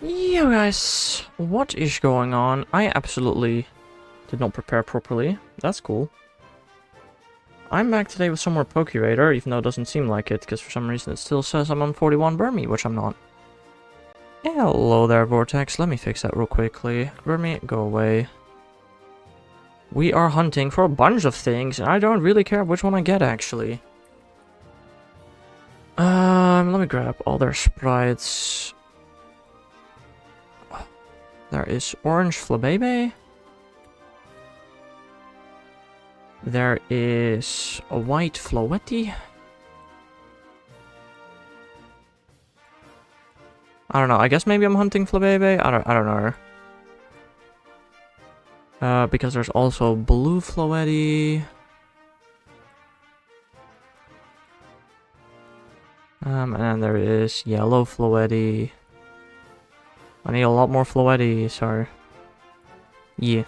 Yo guys, what is going on? I absolutely did not prepare properly. That's cool. I'm back today with some more Pokeradar, even though it doesn't seem like it, because for some reason it still says I'm on 41 Burmy, which I'm not. Hello there, Vortex. Let me fix that real quickly. Burmy, go away. We are hunting for a bunch of things, and I don't really care which one I get, actually. Let me grab all their sprites. There is orange Flabebe. There is a white Floetti. I don't know. I guess maybe I'm hunting Flabebe. I don't know. Because there's also blue Floetti. And then there is yellow Floetti. I need a lot more Floetti, so... yeah.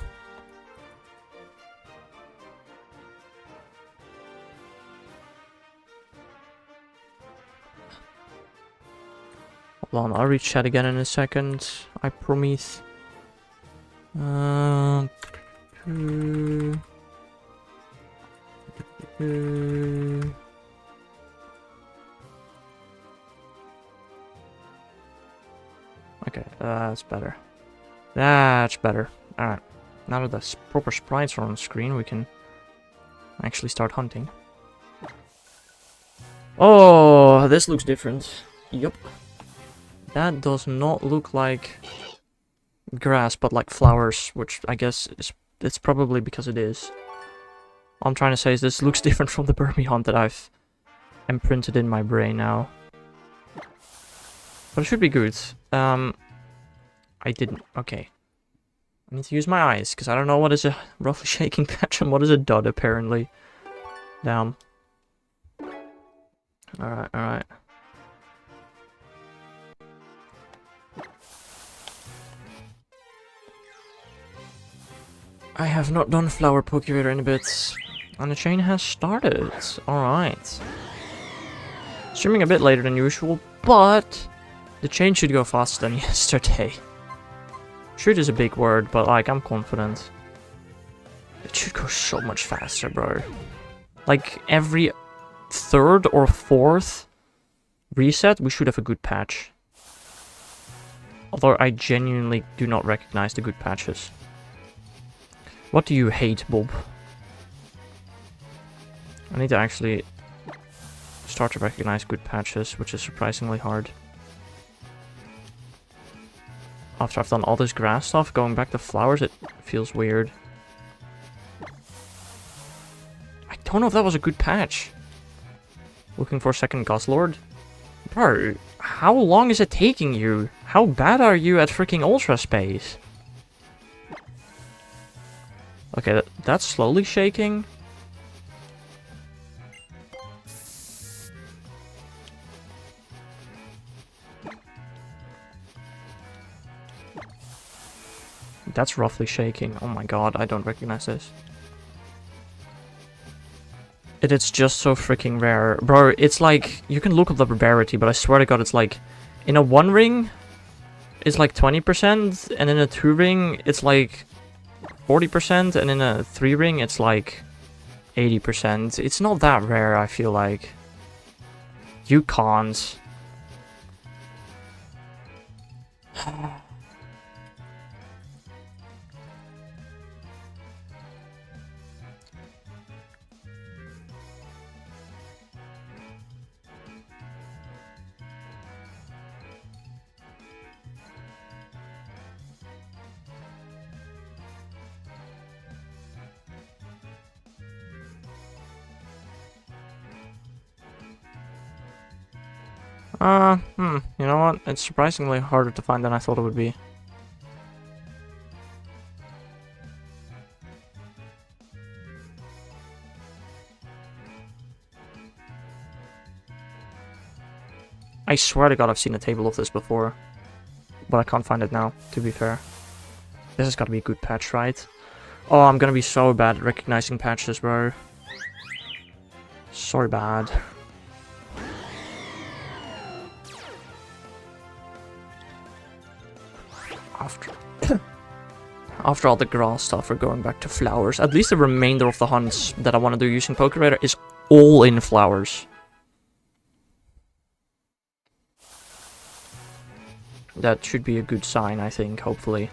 Hold on, I'll reach chat again in a second. I promise. Okay, that's better. That's better. Alright. Now that the proper sprites are on the screen, we can actually start hunting. Oh, this looks different. Yup. That does not look like grass, but like flowers, which I guess it's probably because it is. All I'm trying to say is this looks different from the Burmy hunt that I've imprinted in my brain now. But it should be good. I didn't. Okay. I need to use my eyes, because I don't know what is a roughly shaking patch and what is a dud, apparently. Damn. Alright, alright. I have not done Flower Pokeradar in a bit, and the chain has started. Alright. Streaming a bit later than usual, but the chain should go faster than yesterday. Should is a big word, but like, I'm confident. It should go so much faster, bro. Like, every third or fourth reset, we should have a good patch. Although I genuinely do not recognize the good patches. What do you hate, Bob? I need to actually start to recognize good patches, which is surprisingly hard. After I've done all this grass stuff, going back to flowers, it feels weird. I don't know if that was a good patch. Looking for a second Guzzlord? Bro, how long is it taking you? How bad are you at freaking Ultra Space? Okay, that's slowly shaking. That's roughly shaking. Oh my god, I don't recognize this. It's just so freaking rare. Bro, it's like, you can look up the rarity, but I swear to god, it's like, in a 1 ring, it's like 20%, and in a 2 ring, it's like 40%, and in a 3 ring, it's like 80%. It's not that rare, I feel like. You can't. You know what? It's surprisingly harder to find than I thought it would be. I swear to god I've seen a table of this before. But I can't find it now, to be fair. This has got to be a good patch, right? Oh, I'm gonna be so bad at recognizing patches, bro. So bad. After... After all the grass stuff, we're going back to flowers. At least the remainder of the hunts that I want to do using Pokeradar is all in flowers. That should be a good sign, I think, hopefully.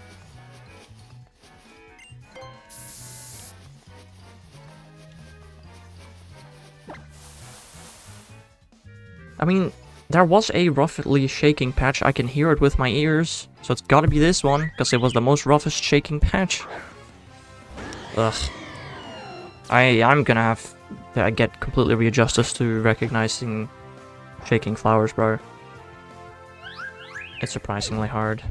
I mean, there was a roughly shaking patch. I can hear it with my ears. So it's gotta be this one, because it was the most roughest shaking patch. Ugh. I'm gonna have to get completely readjusted to recognizing shaking flowers, bro. It's surprisingly hard.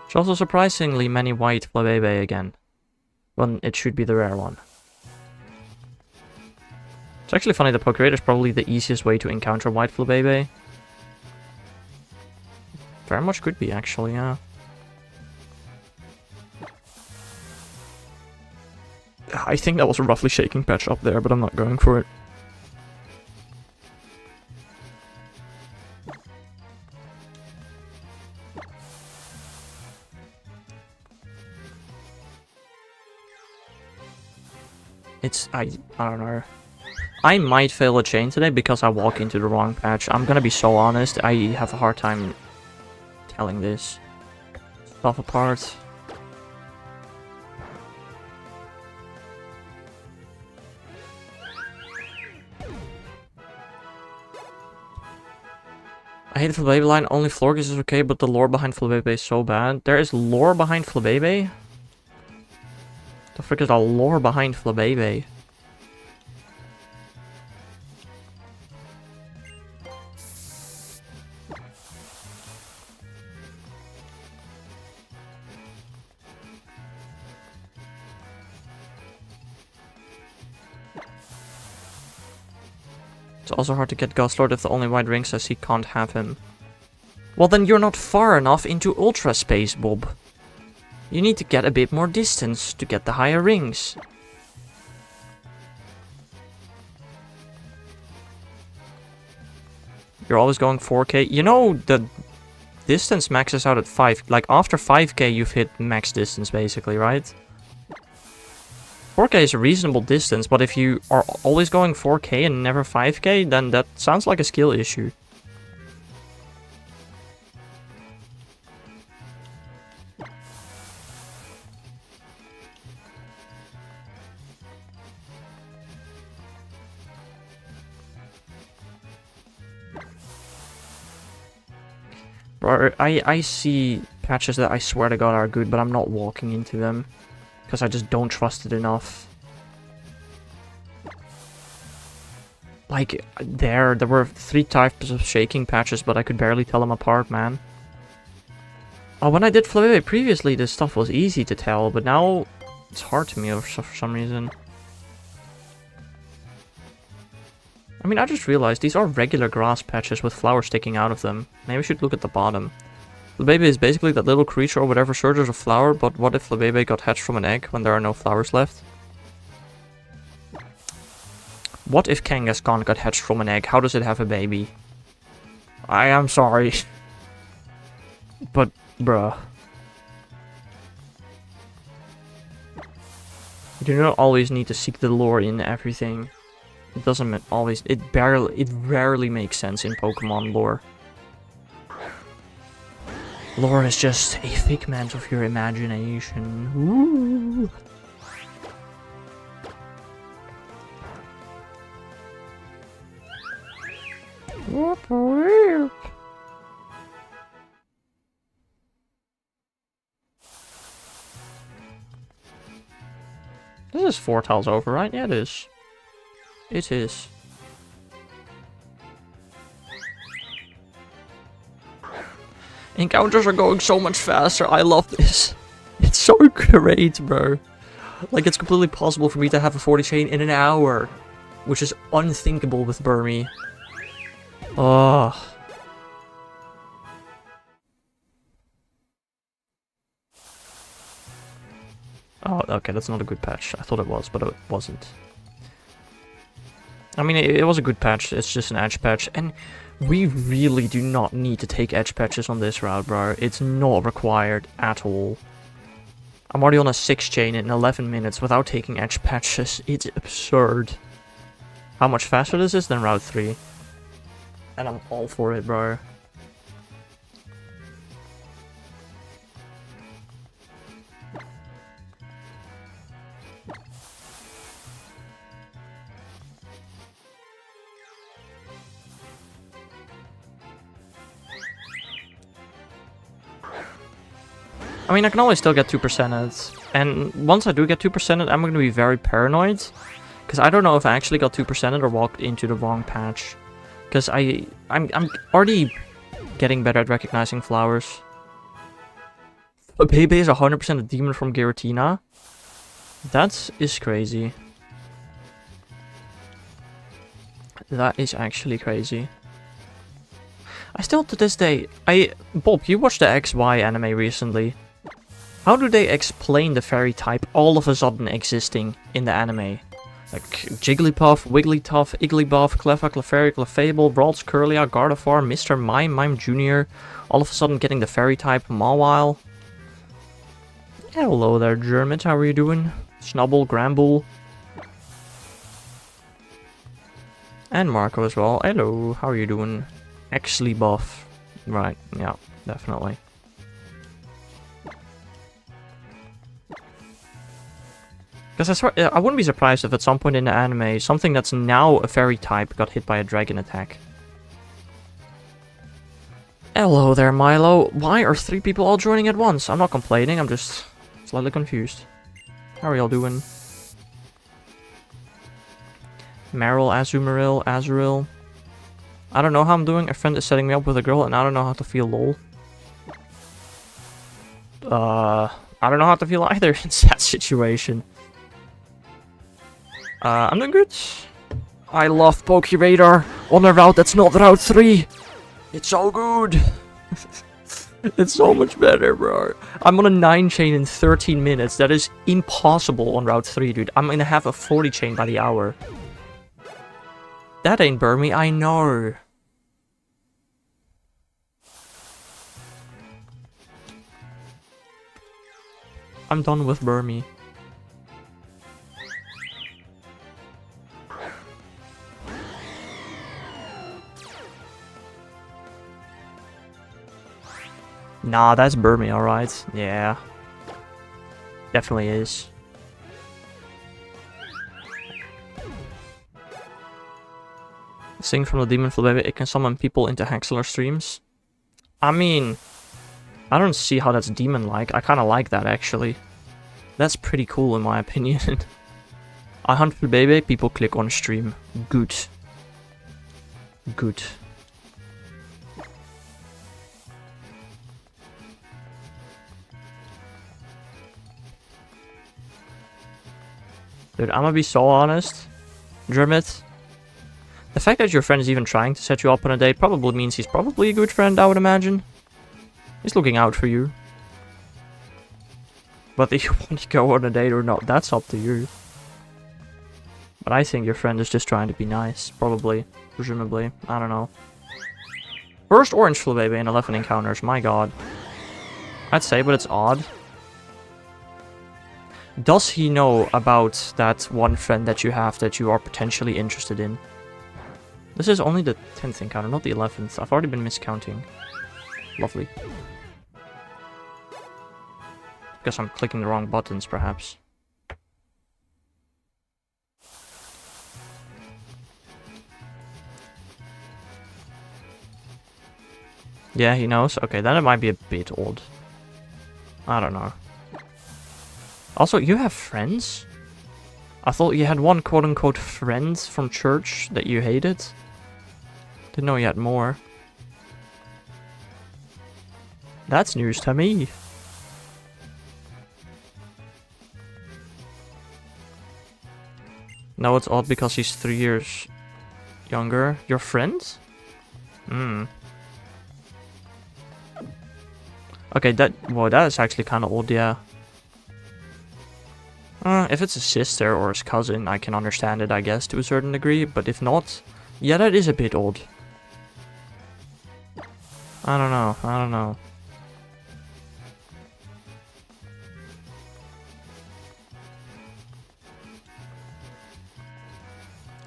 There's also surprisingly many white Flabebe again. Well, it should be the rare one. It's actually funny, the Pokeradar is probably the easiest way to encounter white Flabebe. Very much could be, actually, yeah. I think that was a roughly shaking patch up there, but I'm not going for it. I don't know. I might fail a chain today because I walk into the wrong patch. I'm gonna be so honest, I have a hard time telling this stuff apart. I hate the Flabebe line, only Florges is okay, but the lore behind Flabebe is so bad. There is lore behind Flabebe? The frick is the lore behind Flabebe? It's also hard to get Gostlord if the only white ring says he can't have him. Well, then you're not far enough into Ultra Space, Bob. You need to get a bit more distance to get the higher rings. You're always going 4K. You know, the distance maxes out at 5. Like, after 5K, you've hit max distance, basically, right? 4K is a reasonable distance, but if you are always going 4K and never 5K, then that sounds like a skill issue. Bro, I see patches that I swear to God are good, but I'm not walking into them. Because I just don't trust it enough. Like, there were 3 types of shaking patches, but I could barely tell them apart, man. Oh, when I did Flabebe previously, this stuff was easy to tell, but now it's hard to me for some reason. I mean, I just realized these are regular grass patches with flowers sticking out of them. Maybe I should look at the bottom. Flabebe is basically that little creature or whatever searches a flower, but what if Flabebe got hatched from an egg when there are no flowers left? What if Kangaskhan got hatched from an egg? How does it have a baby? I am sorry. But, bruh. You do not always need to seek the lore in everything. It doesn't always... It rarely makes sense in Pokemon lore. Lore is just a figment of your imagination. Ooh. Whoop, whoop. This is 4 tiles over, right? Yeah, it is. It is. Encounters are going so much faster. I love this. It's so great, bro. Like, it's completely possible for me to have a 40 chain in an hour. Which is unthinkable with Burmy. Oh. Oh, okay, that's not a good patch. I thought it was, but it wasn't. I mean, it was a good patch. It's just an edge patch. And we really do not need to take edge patches on this route, bro. It's not required at all. I'm already on a 6 chain in 11 minutes without taking edge patches. It's absurd. How much faster this is than Route 3. And I'm all for it, bro. I mean, I can always still get 2%ed, and once I do get 2%ed, I'm going to be very paranoid, because I don't know if I actually got 2%ed or walked into the wrong patch, because I'm already getting better at recognizing flowers. Flabebe is 100% a demon from Giratina. That is crazy. That is actually crazy. I still, to this day, Bob, you watched the XY anime recently. How do they explain the fairy type all of a sudden existing in the anime? Like Jigglypuff, Wigglytuff, Igglybuff, Cleffa, Clefairy, Clefable, Brawls, Curlia, Gardevoir, Mr. Mime Jr. All of a sudden getting the fairy type Mawile. Hello there, Germit, how are you doing? Snubble, Gramble. And Marco as well. Hello, how are you doing? Buff. Right, yeah, definitely. Because I wouldn't be surprised if at some point in the anime, something that's now a fairy type got hit by a dragon attack. Hello there, Milo. Why are 3 people all joining at once? I'm not complaining, I'm just slightly confused. How are y'all doing? Meryl, Azuril. I don't know how I'm doing. A friend is setting me up with a girl and I don't know how to feel, lol. I don't know how to feel either in that situation. I'm doing good. I love Pokeradar on a route that's not Route 3. It's so good. It's so much better, bro. I'm on a 9 chain in 13 minutes. That is impossible on Route 3, dude. I'm gonna have a 40 chain by the hour. That ain't Burmy, I know. I'm done with Burmy. Nah, that's Burmy, alright. Yeah. Definitely is. Sing from the Demon Flabebe, it can summon people into Haxler streams. I mean, I don't see how that's demon-like. I kinda like that, actually. That's pretty cool, in my opinion. I hunt Flabebe, people click on stream. Good. Good. Dude, I'm gonna be so honest. Dermot. The fact that your friend is even trying to set you up on a date probably means he's probably a good friend, I would imagine. He's looking out for you. But if you want to go on a date or not, that's up to you. But I think your friend is just trying to be nice. Probably. Presumably. I don't know. First orange Flabebe in 11 encounters. My god. I'd say, but it's odd. Does he know about that one friend that you have that you are potentially interested in? This is only the 10th encounter, not the 11th. I've already been miscounting. Lovely. Guess I'm clicking the wrong buttons, perhaps. Yeah, he knows? Okay, then it might be a bit odd. I don't know. Also, you have friends? I thought you had one quote-unquote friend from church that you hated. Didn't know you had more. That's news to me. No, it's odd because he's 3 years younger. Your friend? Hmm. Okay, that is actually kind of odd, yeah. If it's a sister or his cousin, I can understand it, I guess, to a certain degree. But if not, yeah, that is a bit odd. I don't know. I don't know.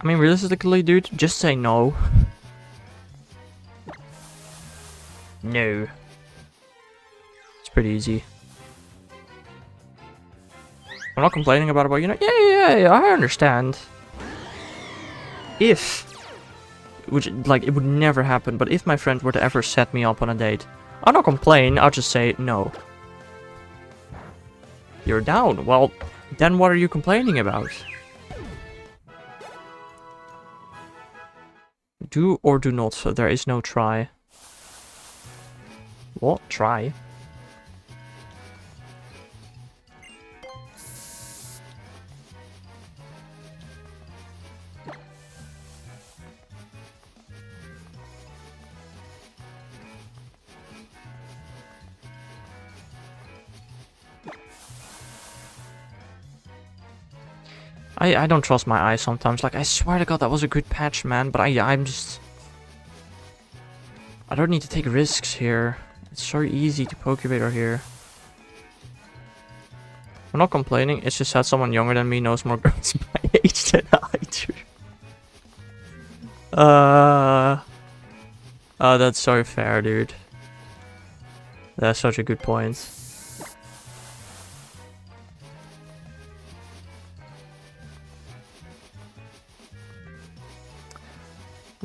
I mean, realistically, dude, just say no. No. It's pretty easy. I'm not complaining about it, but you know, yeah, I understand. If, which, like, it would never happen, but if my friend were to ever set me up on a date, I'll not complain, I'll just say no. You're down. Well, then what are you complaining about? Do or do not, so there is no try. What? Try? I don't trust my eyes sometimes. Like, I swear to God, that was a good patch, man. But I'm just... I don't need to take risks here. It's so easy to Pokeradar here. I'm not complaining. It's just that someone younger than me knows more girls my age than I do. Oh, that's so fair, dude. That's such a good point.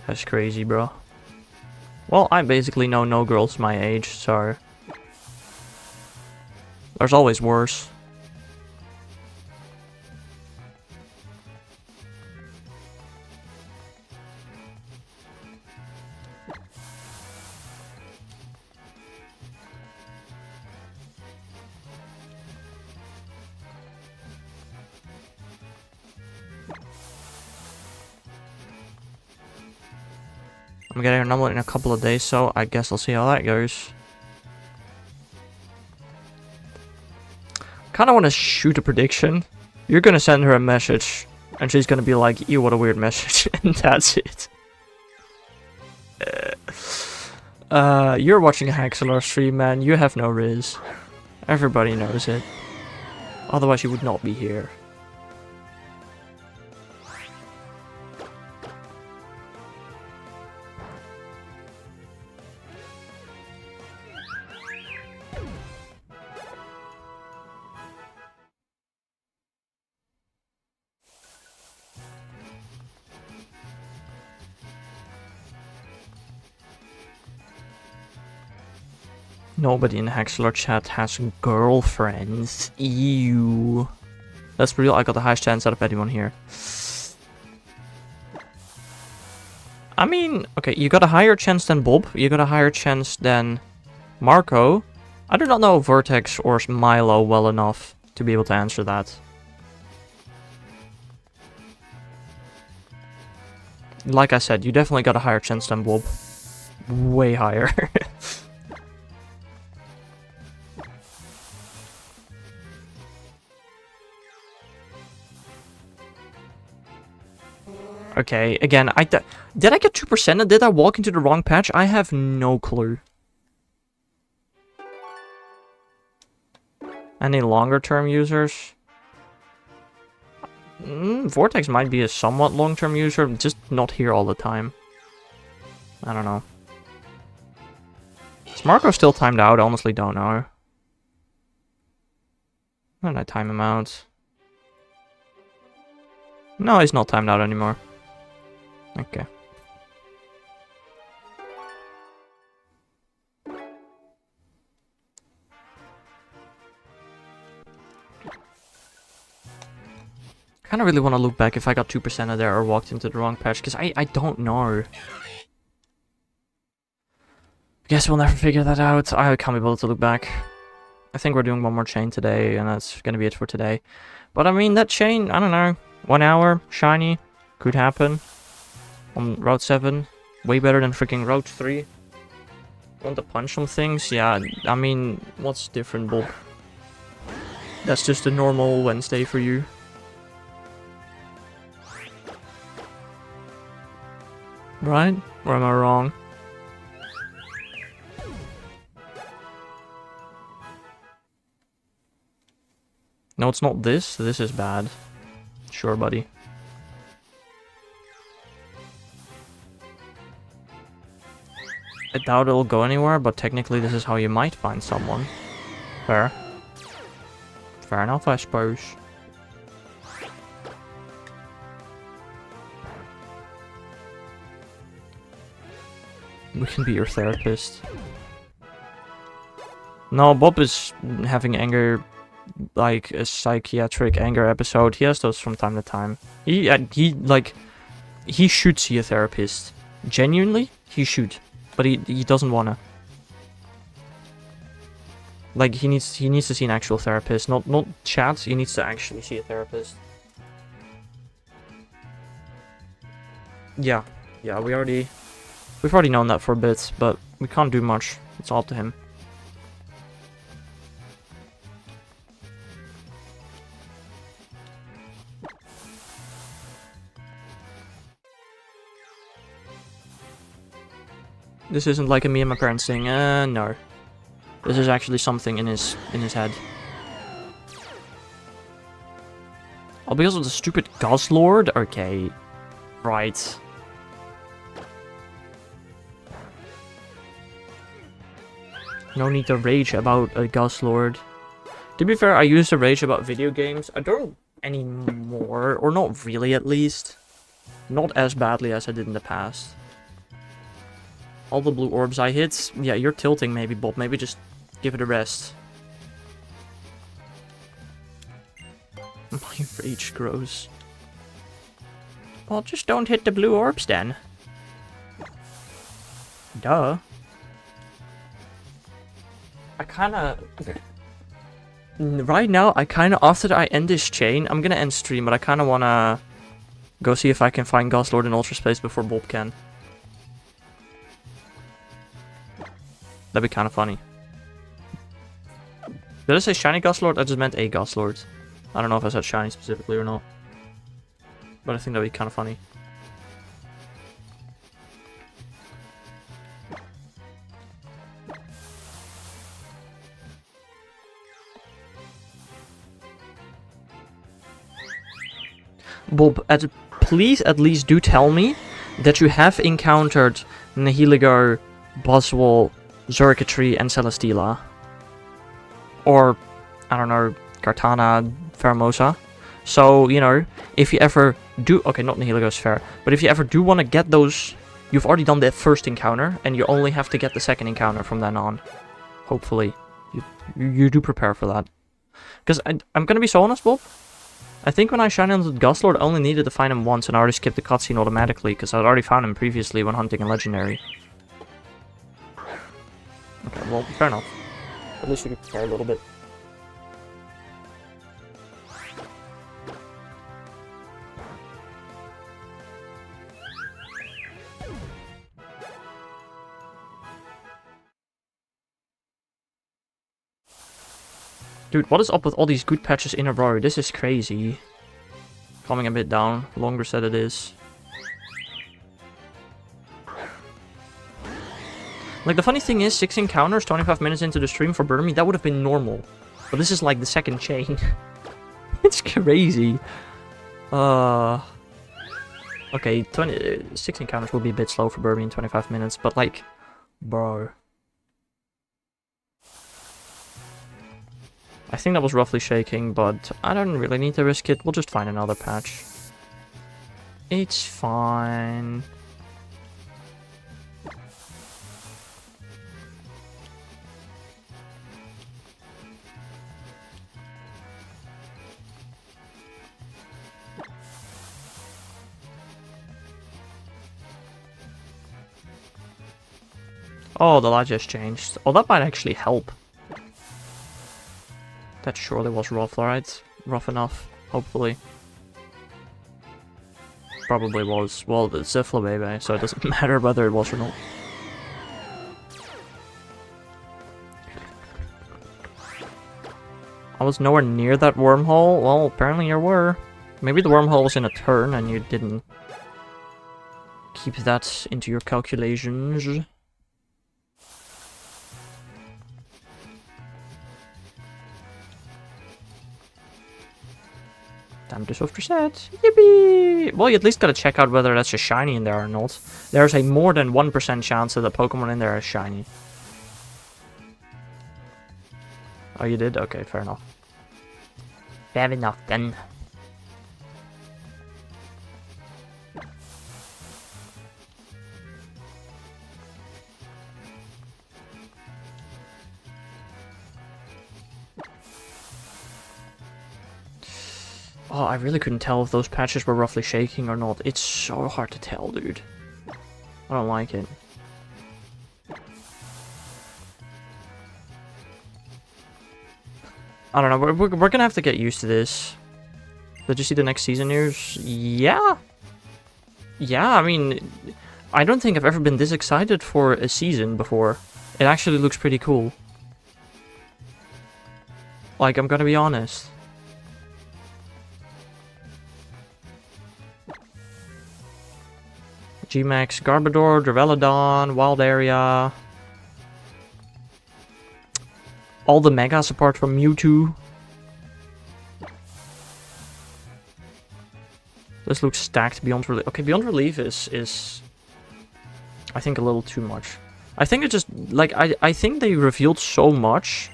That's crazy, bro. Well, I basically know no girls my age, so... There's always worse. I'm getting a number in a couple of days, so I guess I'll see how that goes. Kinda wanna shoot a prediction. You're gonna send her a message, and she's gonna be like, ew, what a weird message, and that's it. You're watching a Haxelor stream, man. You have no riz. Everybody knows it. Otherwise you would not be here. Nobody in the Haxelor chat has girlfriends. Ew. That's real. I got the highest chance out of anyone here. I mean, okay, you got a higher chance than Bob. You got a higher chance than Marco. I do not know Vertex or Milo well enough to be able to answer that. Like I said, you definitely got a higher chance than Bob. Way higher. Okay, again, did I get 2% and did I walk into the wrong patch? I have no clue. Any longer term users? Vortex might be a somewhat long term user, just not here all the time. I don't know. Is Marco still timed out? I honestly don't know. When did I time him out? No, he's not timed out anymore. Okay. I kind of really want to look back if I got 2% of there or walked into the wrong patch, because I don't know. Guess we'll never figure that out. I can't be able to look back. I think we're doing one more chain today, and that's gonna be it for today. But I mean, that chain, I don't know, 1 hour, shiny, could happen. On Route 7, way better than freaking Route 3. Want to punch some things? Yeah, I mean, what's different, Bob? That's just a normal Wednesday for you. Right? Or am I wrong? No, it's not this. This is bad. Sure, buddy. I doubt it'll go anywhere, but technically this is how you might find someone. Fair. Fair enough, I suppose. We can be your therapist. No, Bob is having anger, like a psychiatric anger episode. He has those from time to time. He should see a therapist. Genuinely, he should. But he doesn't wanna. Like, he needs to see an actual therapist, not chat. He needs to actually see a therapist. Yeah, we've already known that for a bit, but we can't do much. It's all up to him. This isn't like me and my parents saying, no. This is actually something in his head. Oh, because of the stupid Goslord? Okay. Right. No need to rage about a Goslord. To be fair, I used to rage about video games. I don't anymore, or not really at least. Not as badly as I did in the past. All the blue orbs I hit, yeah, you're tilting maybe, Bob. Maybe just give it a rest. My rage grows. Well, just don't hit the blue orbs then. Duh. I kinda... Right now, after I end this chain, I'm gonna end stream, but I kinda wanna go see if I can find Goslord in Ultra Space before Bob can. That'd be kinda funny. Did I say shiny Goslord? I just meant a Goslord. I don't know if I said shiny specifically or not. But I think that'd be kinda funny. Bob, please at least do tell me that you have encountered Nihiligar, Boswell, Zerkatry, and Celesteela. Or, I don't know, Kartana, Pheromosa. So, you know, if you ever do... Okay, not Nihiligar's fair. But if you ever do want to get those... You've already done the first encounter, and you only have to get the second encounter from then on. Hopefully. You do prepare for that. Because I'm going to be so honest, Bob. I think when I shined on the Goslord, I only needed to find him once, and I already skipped the cutscene automatically, because I'd already found him previously when hunting a Legendary. Okay, well, fair enough. At least you could prepare a little bit. Dude, what is up with all these good patches in a row? This is crazy. Calming a bit down. Longer said it is. Like, the funny thing is, 6 encounters, 25 minutes into the stream for Burmy, that would have been normal. But this is like the second chain. It's crazy. Okay, 6 encounters will be a bit slow for Burmy in 25 minutes, but like, bro. I think that was roughly shaking, but I don't really need to risk it. We'll just find another patch. It's fine. Oh, the light just changed. Oh, that might actually help. That surely was rough, alright? Rough enough, hopefully. Probably was. Well, it's a Flabebe, so it doesn't matter whether it was or not. I was nowhere near that wormhole. Well, apparently you were. Maybe the wormhole was in a turn and you didn't keep that into your calculations. Time to soft reset. Yippee! Well, you at least gotta check out whether that's a shiny in there or not. There's a more than 1% chance that the Pokemon in there is shiny. Oh, you did? Okay, fair enough. Fair enough, then. Oh, I really couldn't tell if those patches were roughly shaking or not. It's so hard to tell, dude. I don't like it. I don't know, we're gonna have to get used to this. Did you see the next season news? Yeah. Yeah, I mean, I don't think I've ever been this excited for a season before. It actually looks pretty cool. Like, I'm gonna be honest. G-Max, Garbodor, Duraludon, Wild Area. All the Megas apart from Mewtwo. This looks stacked beyond relief. Okay, beyond relief is I think a little too much. I think it just like I think they revealed so much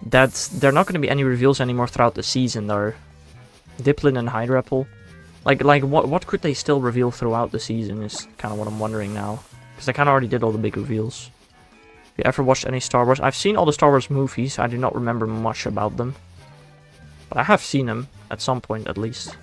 that there are not going to be any reveals anymore throughout the season though. Dipplin and Hydrapple. Like what could they still reveal throughout the season is kind of what I'm wondering now. Because they kind of already did all the big reveals. Have you ever watched any Star Wars? I've seen all the Star Wars movies. I do not remember much about them. But I have seen them at some point at least.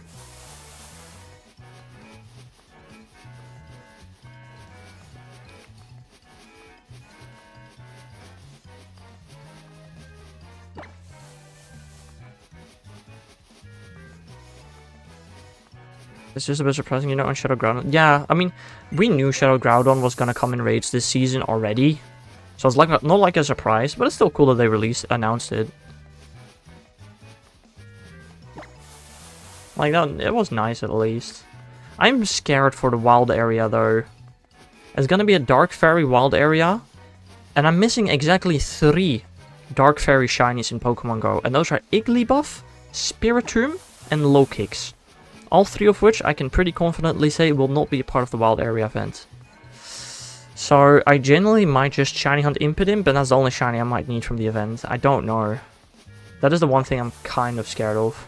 It's just a bit surprising, you know, on Shadow Groudon. Yeah, I mean, we knew Shadow Groudon was gonna come in raids this season already. So it's like not like a surprise, but it's still cool that they announced it. Like, that, it was nice at least. I'm scared for the wild area though. It's gonna be a Dark Fairy wild area. And I'm missing exactly 3 Dark Fairy shinies in Pokemon Go. And those are Igglybuff, Spiritomb, and Lokix. All 3 of which I can pretty confidently say will not be a part of the wild area event. So I generally might just shiny hunt Impidimp, but that's the only shiny I might need from the event. I don't know. That is the one thing I'm kind of scared of.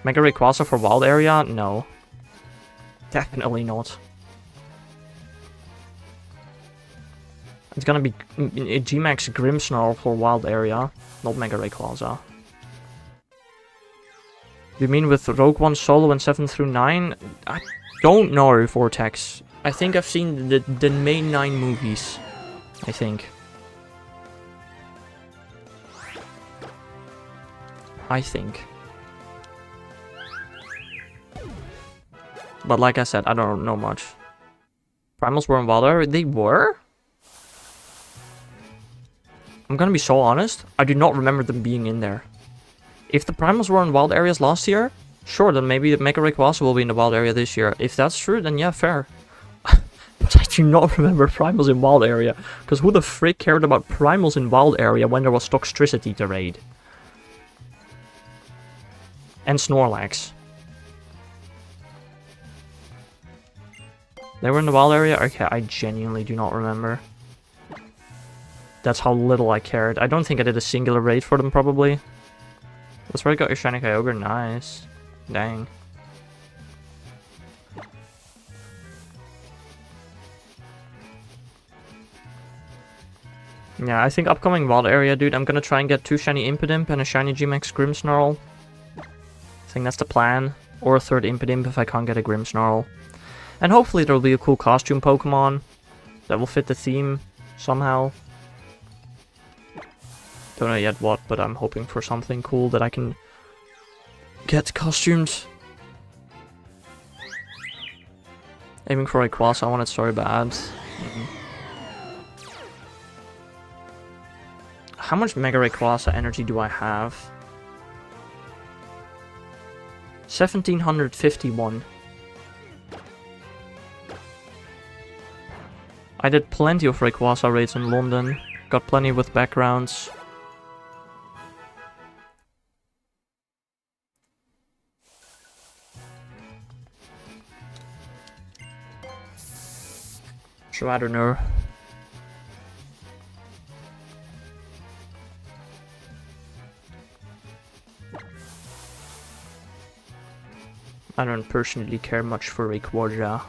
Mega Rayquaza for wild area? No. Definitely not. It's gonna be a G-Max Grimmsnarl for wild area, not Mega Rayquaza. You mean with Rogue One Solo and 7 through 9? I don't know, Vortex. I think I've seen the main 9 movies. I think. But like I said, I don't know much. Primals were in Wild Area? They were? I'm gonna be so honest, I do not remember them being in there. If the Primals were in wild areas last year, sure, then maybe the Mega Rayquaza will be in the wild area this year. If that's true, then yeah, fair. But I do not remember Primals in wild area, because who the frick cared about Primals in wild area when there was Toxtricity to raid? And Snorlax. They were in the wild area? Okay, I genuinely do not remember. That's how little I cared. I don't think I did a singular raid for them, probably. That's where I got your shiny Kyogre. Nice. Dang. Yeah, I think upcoming wild area, dude, I'm gonna try and get 2 shiny Impidimp and a shiny G-Max Grimmsnarl. I think that's the plan. Or a 3rd Impidimp if I can't get a Grimmsnarl. And hopefully there'll be a cool costume Pokemon that will fit the theme somehow. Don't know yet what, but I'm hoping for something cool that I can get costumed. Aiming for Rayquaza, I want it so bad. How much Mega Rayquaza energy do I have? 1751. I did plenty of Rayquaza raids in London. Got plenty with backgrounds. So I don't know. I don't personally care much for Rayquaza.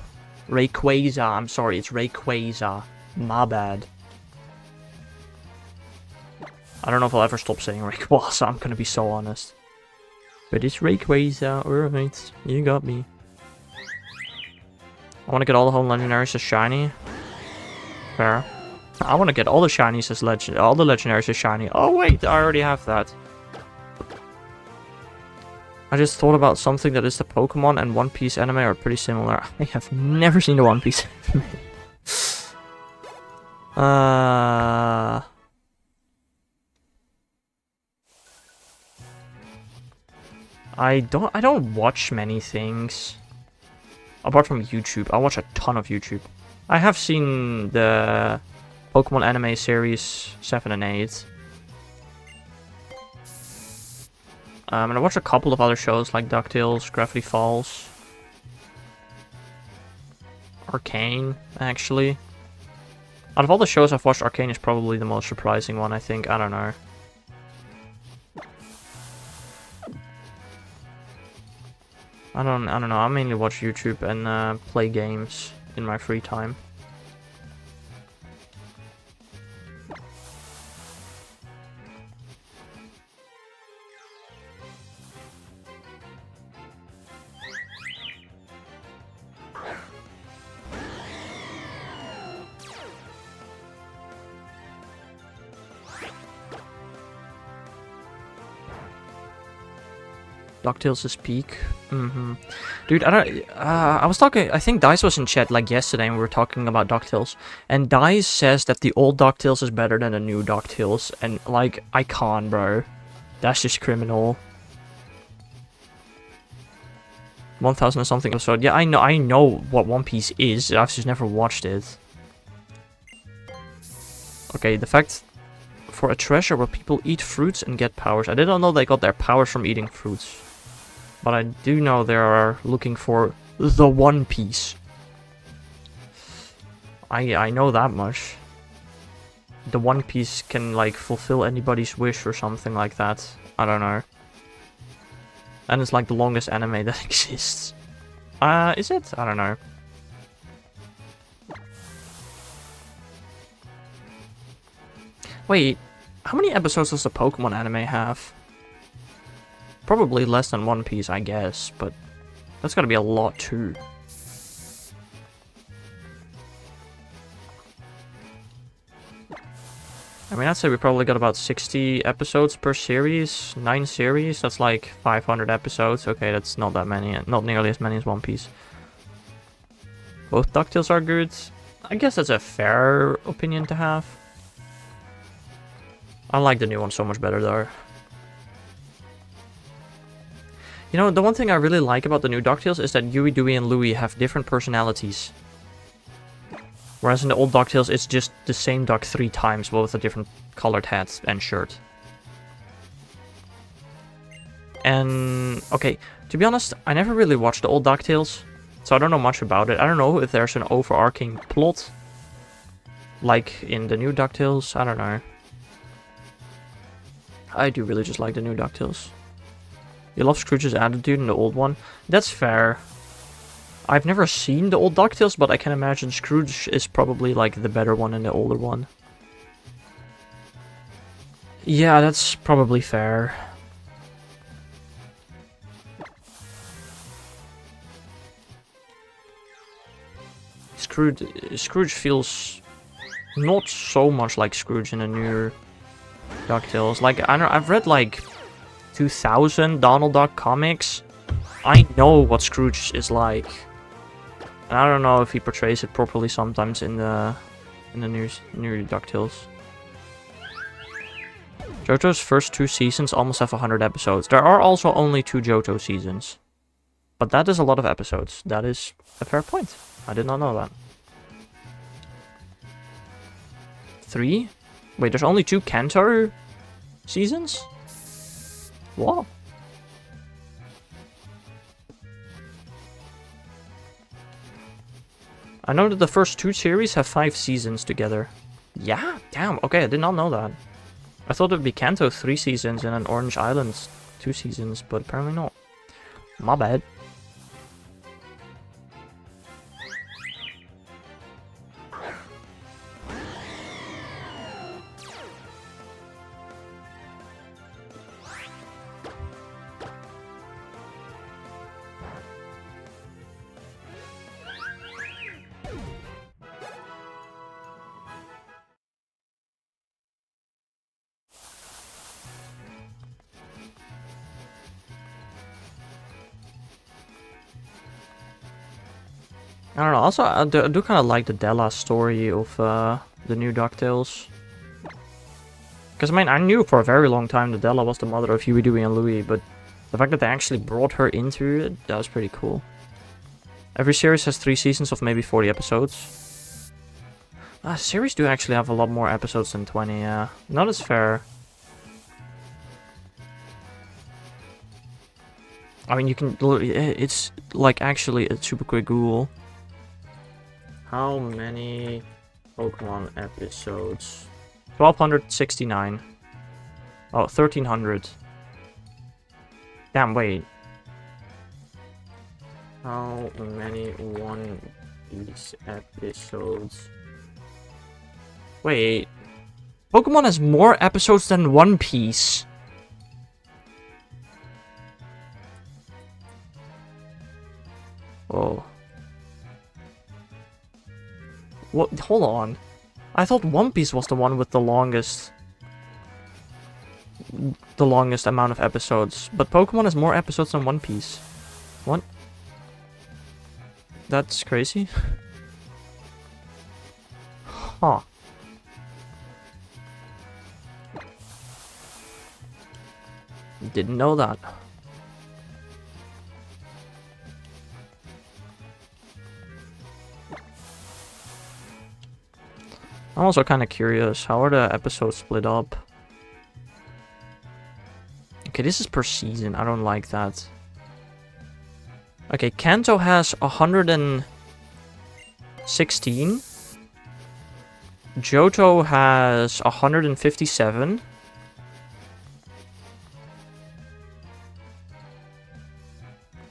Rayquaza, I'm sorry, it's Rayquaza. My bad. I don't know if I'll ever stop saying Rayquaza, I'm gonna be so honest. But it's Rayquaza, alright, you got me. I want to get all the home legendaries as shiny. Fair. I want to get all the shinies as all the legendaries as shiny. Oh wait, I already have that. I just thought about something that is the Pokemon and One Piece anime are pretty similar. I have never seen the One Piece anime. I don't watch many things. Apart from YouTube. I watch a ton of YouTube. I have seen the Pokemon anime series 7 and 8. And I watched a couple of other shows like DuckTales, Gravity Falls, Arcane, actually. Out of all the shows I've watched, Arcane is probably the most surprising one, I think. I don't know. I don't know. I mainly watch YouTube and play games in my free time. DuckTales is peak. Dude, I was talking, I think Dice was in chat like yesterday and we were talking about DuckTales. And Dice says that the old DuckTales is better than the new DuckTales. And like, I can't, bro. That's just criminal. 1000 and something episode. Yeah, I know what One Piece is. I've just never watched it. Okay, the fact for a treasure where people eat fruits and get powers. I didn't know they got their powers from eating fruits. But I do know they are looking for the One Piece. I know that much. The One Piece can like fulfill anybody's wish or something like that. I don't know. And it's like the longest anime that exists. Is it? I don't know. Wait, how many episodes does the Pokemon anime have? Probably less than One Piece, I guess, but that's gotta be a lot too. I mean, I'd say we probably got about 60 episodes per series, 9 series, that's like 500 episodes. Okay, that's not that many, not nearly as many as One Piece. Both DuckTales are good. I guess that's a fair opinion to have. I like the new one so much better though. You know, the one thing I really like about the new DuckTales is that Huey, Dewey, and Louie have different personalities. Whereas in the old DuckTales, it's just the same duck 3 times, but with a different colored hat and shirt. And, okay, to be honest, I never really watched the old DuckTales, so I don't know much about it. I don't know if there's an overarching plot, like in the new DuckTales, I don't know. I do really just like the new DuckTales. You love Scrooge's attitude in the old one? That's fair. I've never seen the old DuckTales, but I can imagine Scrooge is probably like the better one in the older one. Yeah, that's probably fair. Scrooge feels not so much like Scrooge in the newer DuckTales. Like, I don't know, I've read like 2000 Donald Duck comics. I know what Scrooge is like. And I don't know if he portrays it properly sometimes in the new DuckTales. Johto's first 2 seasons almost have 100 episodes. There are also only 2 Johto seasons. But that is a lot of episodes. That is a fair point. I did not know that. 3? Wait, there's only 2 Kanto seasons? What? I know that the first 2 series have 5 seasons together. Yeah? Damn, okay, I did not know that. I thought it would be Kanto 3 seasons and then Orange Islands 2 seasons, but apparently not. My bad. I don't know, also I do kind of like the Della story of the new DuckTales. Because, I mean, I knew for a very long time that Della was the mother of Huey, Dewey, and Louie, but the fact that they actually brought her into it, that was pretty cool. Every series has 3 seasons of maybe 40 episodes. Series do actually have a lot more episodes than 20, yeah. Not as fair. I mean, you can, it's like actually a super quick Google. How many Pokemon episodes? 1269. Oh, 1300. Damn, wait. How many One Piece episodes? Wait. Pokemon has more episodes than One Piece. Oh. What? Hold on. I thought One Piece was the one with the longest amount of episodes, but Pokemon has more episodes than One Piece. What? That's crazy. Huh. Didn't know that. I'm also kind of curious, how are the episodes split up? Okay, this is per season, I don't like that. Okay, Kanto has 116. Johto has 157.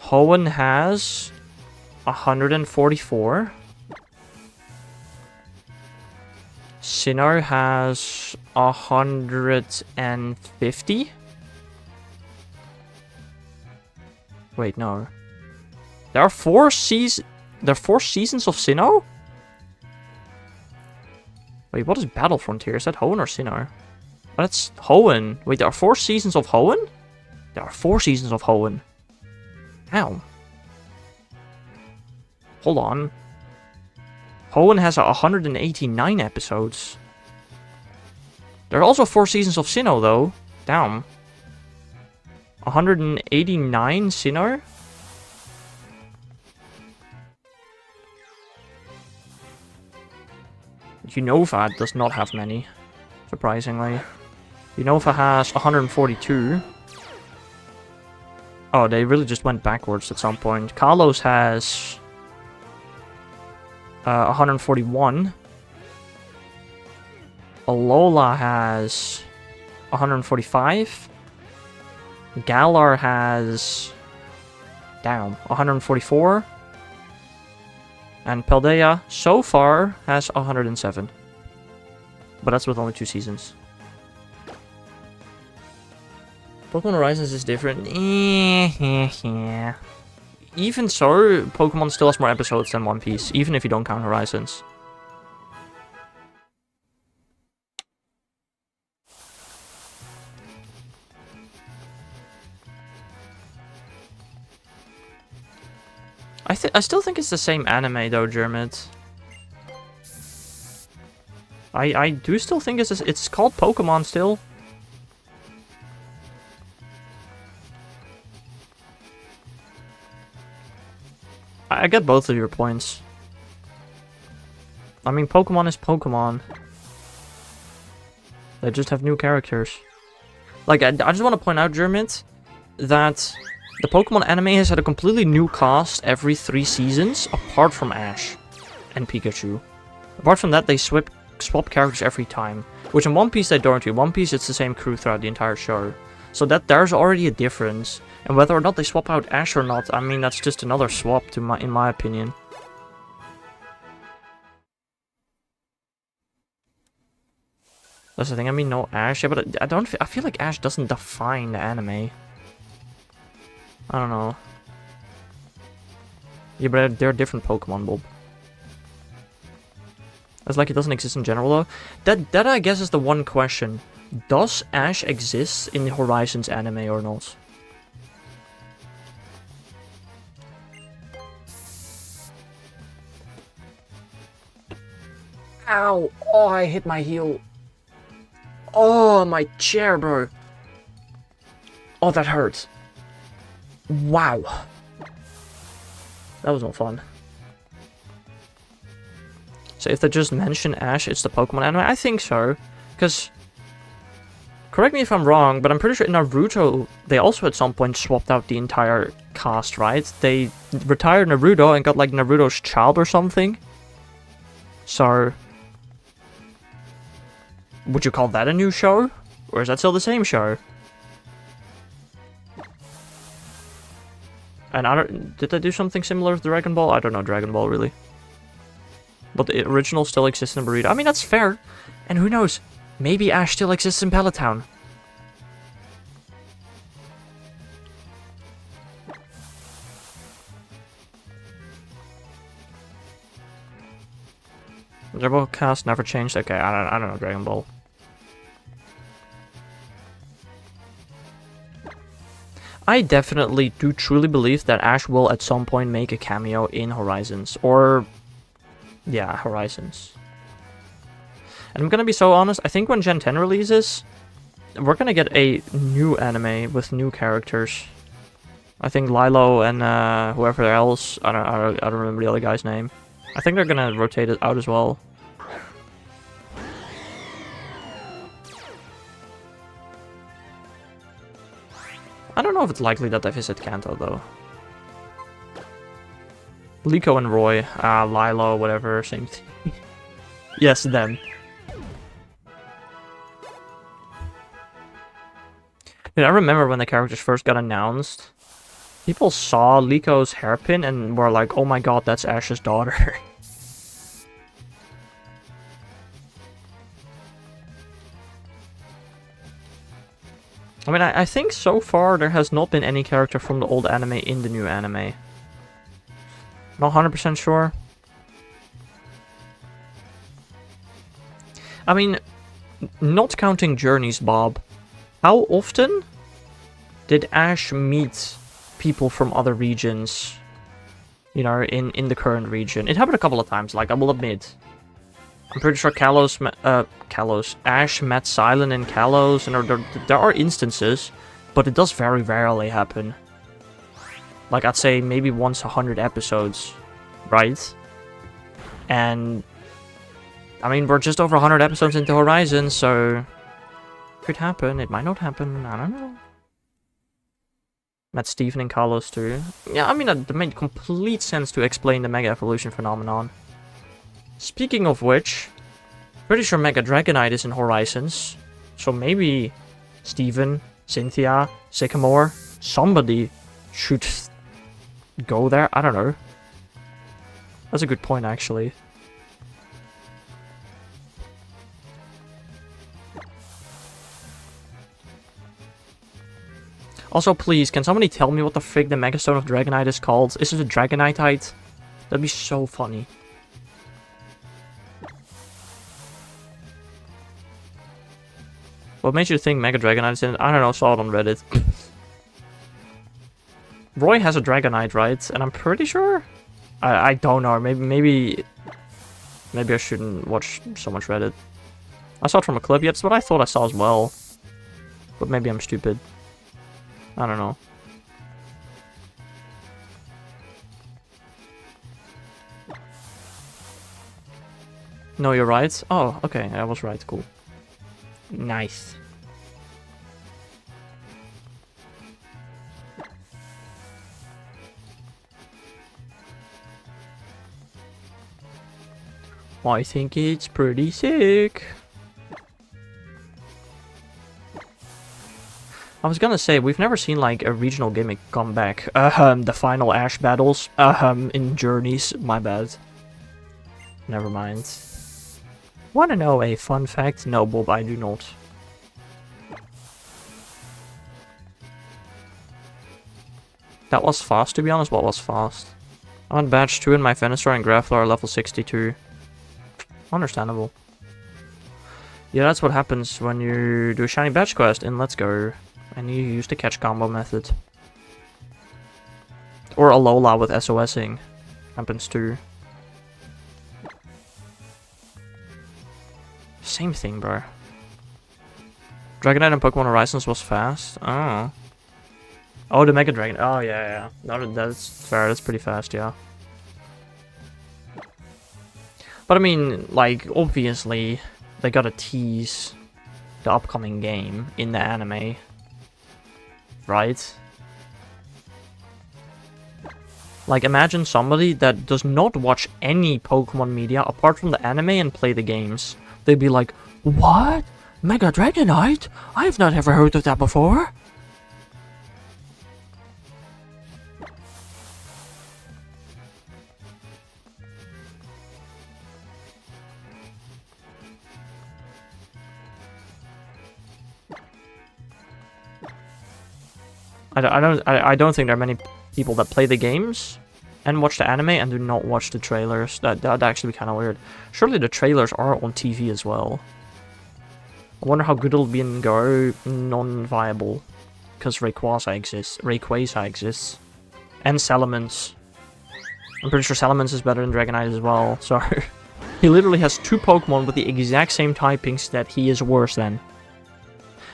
Hoenn has 144. Sinnoh has 150. Wait, no. There are 4 seasons of Sinnoh? Wait, what is Battle Frontier? Is that Hoenn or Sinnoh? Oh, that's Hoenn. Wait, there are 4 seasons of Hoenn? There are 4 seasons of Hoenn. Damn. Hold on. Hoenn has 189 episodes. There are also 4 seasons of Sinnoh, though. Damn. 189 Sinnoh? Unova does not have many, surprisingly. Unova has 142. Oh, they really just went backwards at some point. Kalos has 141. Alola has 145. Galar has... Damn, 144. And Paldea, so far, has 107. But that's with only 2 seasons. Pokemon Horizons is different. Even so, Pokemon still has more episodes than One Piece, even if you don't count Horizons. I still think it's the same anime though, Jermit. I do still think it's called Pokemon still. I get both of your points. I mean, Pokemon is Pokemon. They just have new characters. Like, I just want to point out, Jermit, that the Pokemon anime has had a completely new cast every 3 seasons, apart from Ash and Pikachu. Apart from that, they swap characters every time. Which in One Piece they don't do. One Piece, it's the same crew throughout the entire show. So that there's already a difference. And whether or not they swap out Ash or not, I mean, that's just another swap, in my opinion. That's the thing, I mean, no Ash. Yeah, but I feel like Ash doesn't define the anime. I don't know. Yeah, but they're different Pokemon, Bob. It's like it doesn't exist in general, though. That I guess is the one question. Does Ash exist in the Horizons anime or not? Ow! Oh, I hit my heel. Oh, my chair, bro. Oh, that hurts. Wow. That was not fun. So if they just mention Ash, it's the Pokemon anime? I think so. Because, correct me if I'm wrong, but I'm pretty sure in Naruto, they also at some point swapped out the entire cast, right? They retired Naruto and got like Naruto's child or something. So, would you call that a new show? Or is that still the same show? And did they do something similar with Dragon Ball? I don't know Dragon Ball, really. But the original still exists in Burrito. I mean, that's fair. And who knows? Maybe Ash still exists in Palatown. Dragon Ball cast never changed? Okay, I don't know Dragon Ball. I definitely do truly believe that Ash will at some point make a cameo in Horizons. Or, yeah, Horizons. And I'm gonna be so honest, I think when Gen 10 releases, we're gonna get a new anime with new characters. I think Lilo and whoever else, I don't remember the other guy's name. I think they're gonna rotate it out as well. I don't know if it's likely that they visit Kanto, though. Liko and Roy, Lilo, whatever, same thing. Yes, them. Dude, I remember when the characters first got announced, people saw Liko's hairpin and were like, oh my god, that's Ash's daughter. I mean, I think so far there has not been any character from the old anime in the new anime. Not 100% sure. I mean, not counting journeys, Bob. How often did Ash meet people from other regions, you know, in the current region? It happened a couple of times, like, I will admit. I'm pretty sure Ash met Silent in Kalos, and there are instances, but it does very rarely happen. Like, I'd say maybe once 100 episodes, right? And, I mean, we're just over 100 episodes into Horizon, so it could happen, it might not happen, I don't know. Met Steven in Kalos too. Yeah, I mean, it made complete sense to explain the Mega Evolution phenomenon. Speaking of which, pretty sure Mega Dragonite is in Horizons, so maybe Steven, Cynthia, Sycamore, somebody should go there. I don't know. That's a good point, actually. Also, please, can somebody tell me what the frig the Megastone of Dragonite is called? Is it a Dragoniteite? That'd be so funny. What made you think Mega Dragonite is in it? I don't know, saw it on Reddit. Roy has a Dragonite, right? And I'm pretty sure? I don't know, maybe I shouldn't watch so much Reddit. I saw it from a clip, yeah, it's what I thought I saw as well. But maybe I'm stupid. I don't know. No, you're right. Oh, okay, I was right. Cool. Nice. I think it's pretty sick. I was gonna say, we've never seen like a regional gimmick come back. The final Ash battles. In Journeys. My bad. Never mind. Wanna know a fun fact? No, Bob, I do not. That was fast, to be honest. What was fast? I'm on badge 2 in my Venusaur and Graveler are level 62. Understandable. Yeah, that's what happens when you do a shiny badge quest in Let's Go. And you use the catch combo method. Or Alola with SOSing. Happens too. Same thing, bro. Dragonite and Pokemon Horizons was fast? Oh. Oh, the Mega Dragon. Oh, yeah. No, that's fair. That's pretty fast, yeah. But I mean, like, obviously, they gotta tease the upcoming game in the anime. Right? Like, imagine somebody that does not watch any Pokemon media apart from the anime and play the games. They'd be like, what? Mega Dragonite? I've not ever heard of that before. I don't think there are many people that play the games and watch the anime and do not watch the trailers. That'd actually be kind of weird. Surely the trailers are on TV as well. I wonder how good it'll be in Go non-viable. Because Rayquaza exists. And Salamence. I'm pretty sure Salamence is better than Dragonite as well. So he literally has 2 Pokemon with the exact same typings that he is worse than.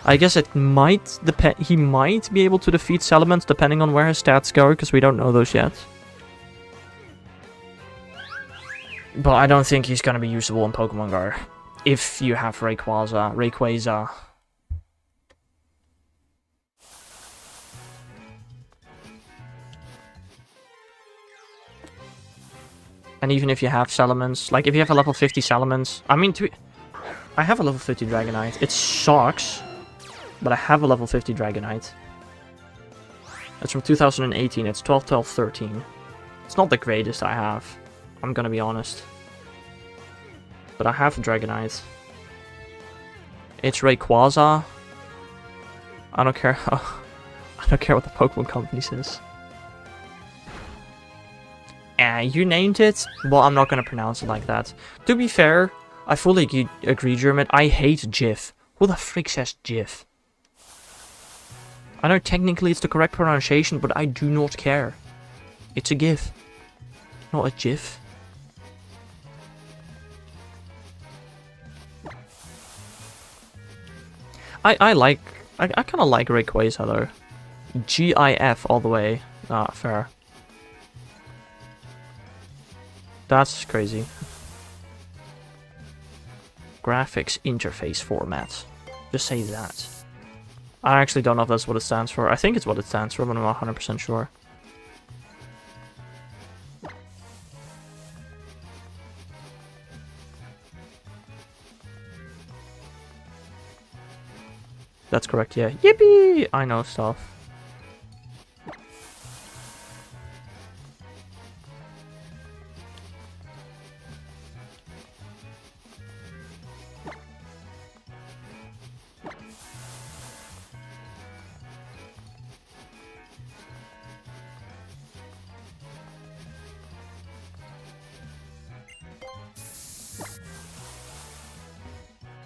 I guess it might depend. He might be able to defeat Salamence depending on where his stats go, because we don't know those yet. But I don't think he's gonna be usable in Pokemon Go. If you have Rayquaza. And even if you have Salamence, like if you have a level 50 Salamence, I mean, I have a level 50 Dragonite. It sucks. But I have a level 50 Dragonite. It's from 2018. It's 12, 12, 13. It's not the greatest I have. I'm gonna be honest. But I have a Dragonite. It's Rayquaza. I don't care how... I don't care what the Pokemon company says. You named it? Well, I'm not gonna pronounce it like that. To be fair, I fully agree, German. I hate GIF. Who the frick says GIF? I know technically it's the correct pronunciation, but I do not care. It's a GIF, not a GIF. I kind of like Rayquaza though. GIF all the way. Ah, fair. That's crazy. Graphics interface format. Just say that. I actually don't know if that's what it stands for. I think it's what it stands for, but I'm not 100% sure. That's correct, yeah. Yippee! I know stuff.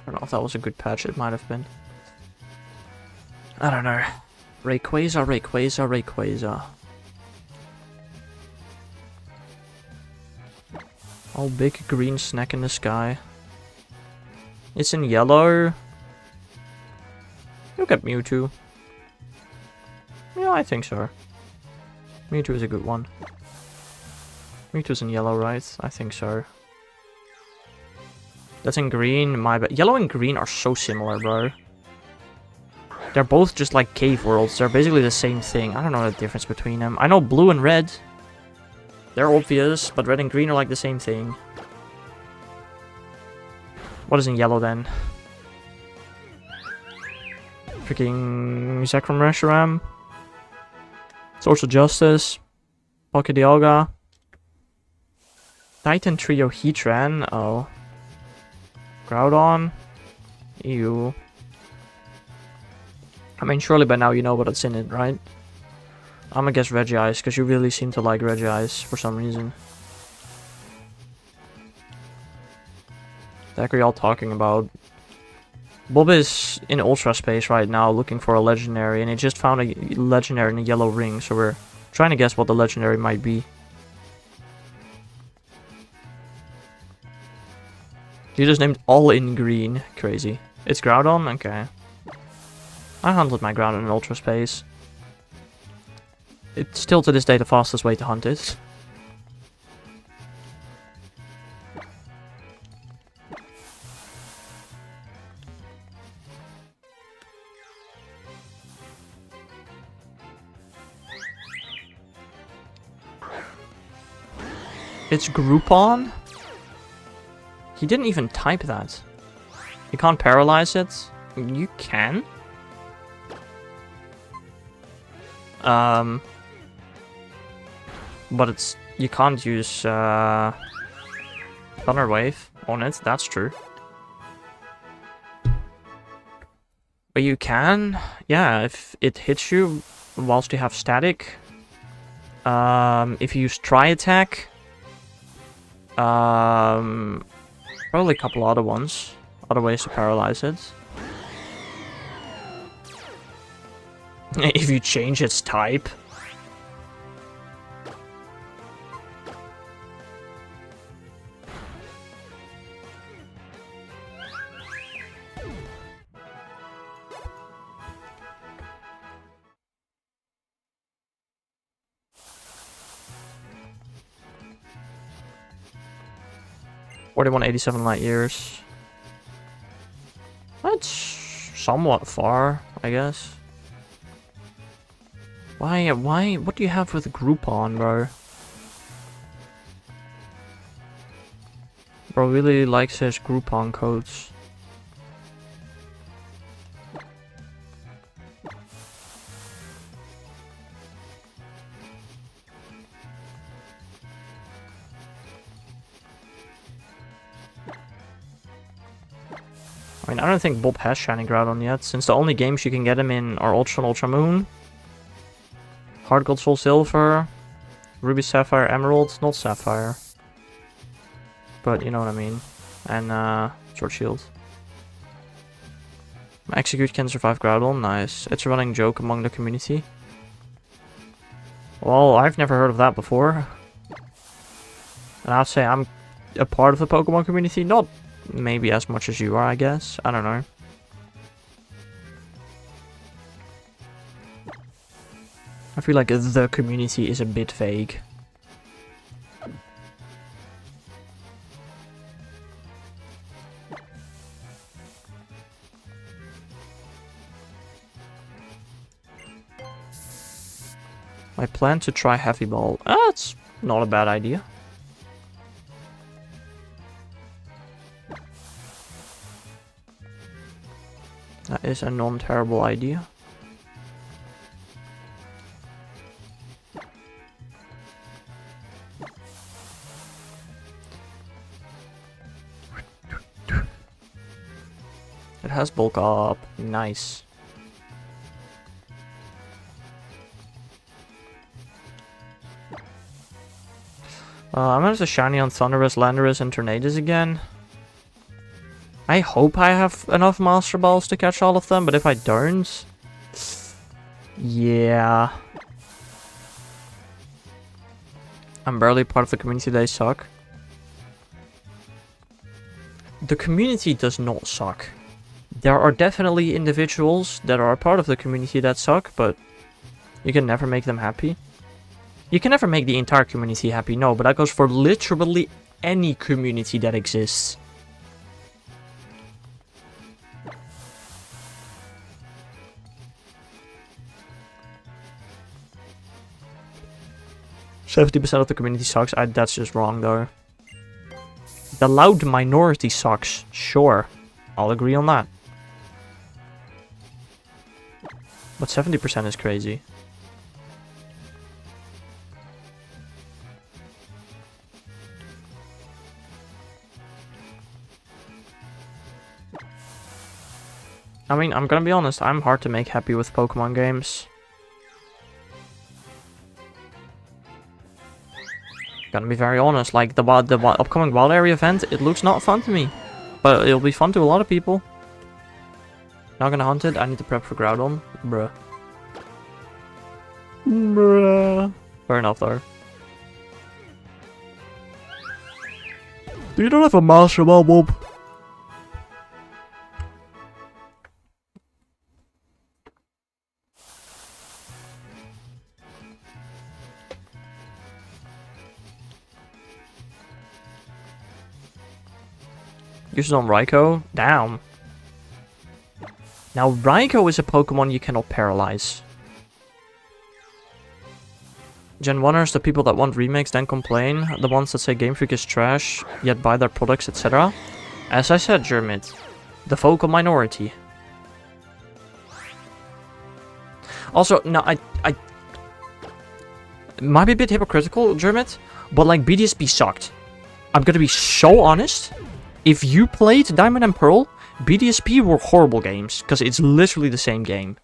I don't know if that was a good patch, it might have been. I don't know. Rayquaza. Oh, big green snack in the sky. It's in yellow. You'll get Mewtwo. Yeah, I think so. Mewtwo is a good one. Mewtwo's in yellow, right? I think so. That's in green, my bad. Yellow and green are so similar, bro. They're both just like cave worlds. They're basically the same thing. I don't know the difference between them. I know blue and red. They're obvious, but red and green are like the same thing. What is in yellow then? Freaking Zekrom Reshiram. Social Justice. Pokeradar. Titan Trio Heatran. Oh. Groudon. Ew. I mean, surely by now you know what's in it, right? I'm gonna guess Regice, because you really seem to like Regice for some reason. The heck are y'all talking about? Bob is in Ultra Space right now looking for a legendary, and he just found a legendary in a yellow ring, so we're trying to guess what the legendary might be. You just named all in green. Crazy. It's Groudon? Okay. I hunted my Groudon in Ultra Space. It's still to this day the fastest way to hunt it. It's Groupon? He didn't even type that. You can't paralyze it? You can? But it's... you can't use, Thunder Wave on it, that's true. But you can? Yeah, if it hits you whilst you have static. If you use Tri-Attack. Probably a couple other ones. Other ways to paralyze it. If you change its type. $4187 light years. That's somewhat far, I guess. Why, what do you have with Groupon, bro? Bro really likes his Groupon codes. I mean, I don't think Bob has Shiny Groudon yet, since the only games you can get him in are Ultra and Ultra Moon. Heart Gold, Soul Silver, Ruby, Sapphire, Emerald, not Sapphire. But you know what I mean. And, Sword Shield. Execute can survive Groudon, nice. It's a running joke among the community. Well, I've never heard of that before. And I'll say I'm a part of the Pokemon community, not maybe as much as you are, I guess. I don't know. I feel like the community is a bit vague. I plan to try Heavy Ball. That's not a bad idea. That is a non-terrible idea. It has bulk up. Nice. I'm gonna have to shiny on Thundurus, Landorus, and Tornadus again. I hope I have enough Master Balls to catch all of them, but if I don't... yeah. I'm barely part of the community, they suck. The community does not suck. There are definitely individuals that are a part of the community that suck, but you can never make them happy. You can never make the entire community happy, no, but that goes for literally any community that exists. 70% of the community sucks. That's just wrong, though. The loud minority sucks. Sure. I'll agree on that. But 70% is crazy. I mean, I'm gonna be honest, I'm hard to make happy with Pokemon games. Gonna be very honest, like, the upcoming Wild Area event, it looks not fun to me. But it'll be fun to a lot of people. Not gonna hunt it, I need to prep for Groudon. Bruh. Bruh. Fair enough, though. You don't have a Master Ball, Bob. Use it on Raikou? Damn. Now, Raikou is a Pokemon you cannot paralyze. Gen 1ers, the people that want remakes then complain. The ones that say Game Freak is trash, yet buy their products, etc. As I said, Jermit, the vocal minority. Also, no, I might be a bit hypocritical, Jermit, but like BDSP sucked. I'm gonna be so honest. If you played Diamond and Pearl, BDSP were horrible games, because it's literally the same game.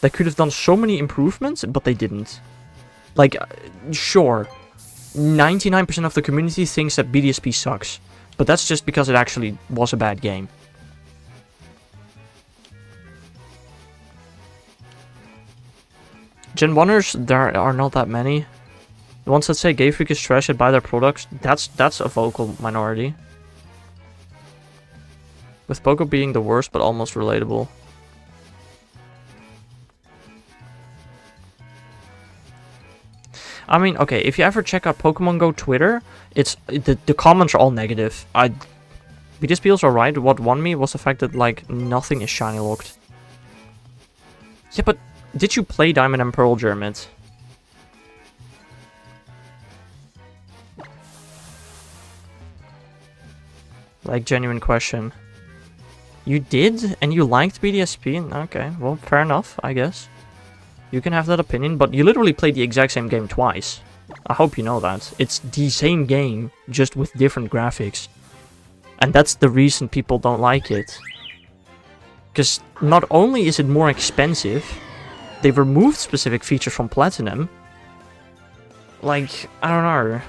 They could have done so many improvements, but they didn't. Like, sure, 99% of the community thinks that BDSP sucks, but that's just because it actually was a bad game. Gen 1ers, there are not that many. The ones that say Game Freak is trash and buy their products, that's a vocal minority. With Poco being the worst, but almost relatable. I mean, okay, if you ever check out Pokemon Go Twitter, it's the comments are all negative. BDSPs are right. What won me was the fact that like nothing is shiny locked. Yeah, but did you play Diamond and Pearl, Jermit? Like, genuine question. You did? And you liked BDSP? Okay, well, fair enough, I guess. You can have that opinion, but you literally played the exact same game twice. I hope you know that. It's the same game, just with different graphics. And that's the reason people don't like it. Because not only is it more expensive, they've removed specific features from Platinum. Like, I don't know.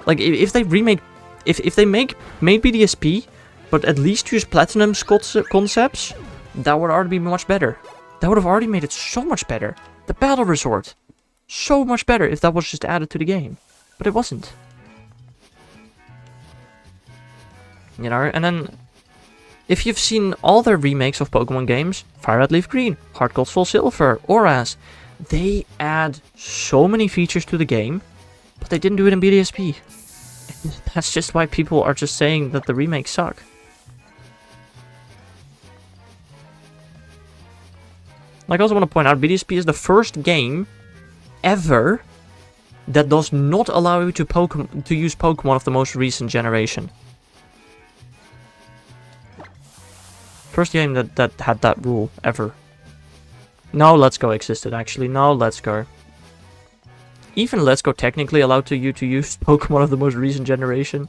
Like, if they remade... If they made BDSP, but at least use Platinum's concepts, that would already be much better. That would have already made it so much better. The Battle Resort. So much better if that was just added to the game. But it wasn't. You know, and then... If you've seen all their remakes of Pokemon games, Fire Red Leaf Green, Heart Gold Soul Silver, Auras, they add so many features to the game, but they didn't do it in BDSP. That's just why people are just saying that the remakes suck. Like, I also want to point out, BDSP is the first game ever that does not allow you to use Pokemon of the most recent generation. First game that had that rule ever. No, Let's Go existed actually. No, Let's Go. Even Let's Go technically allowed you to use Pokemon of the most recent generation.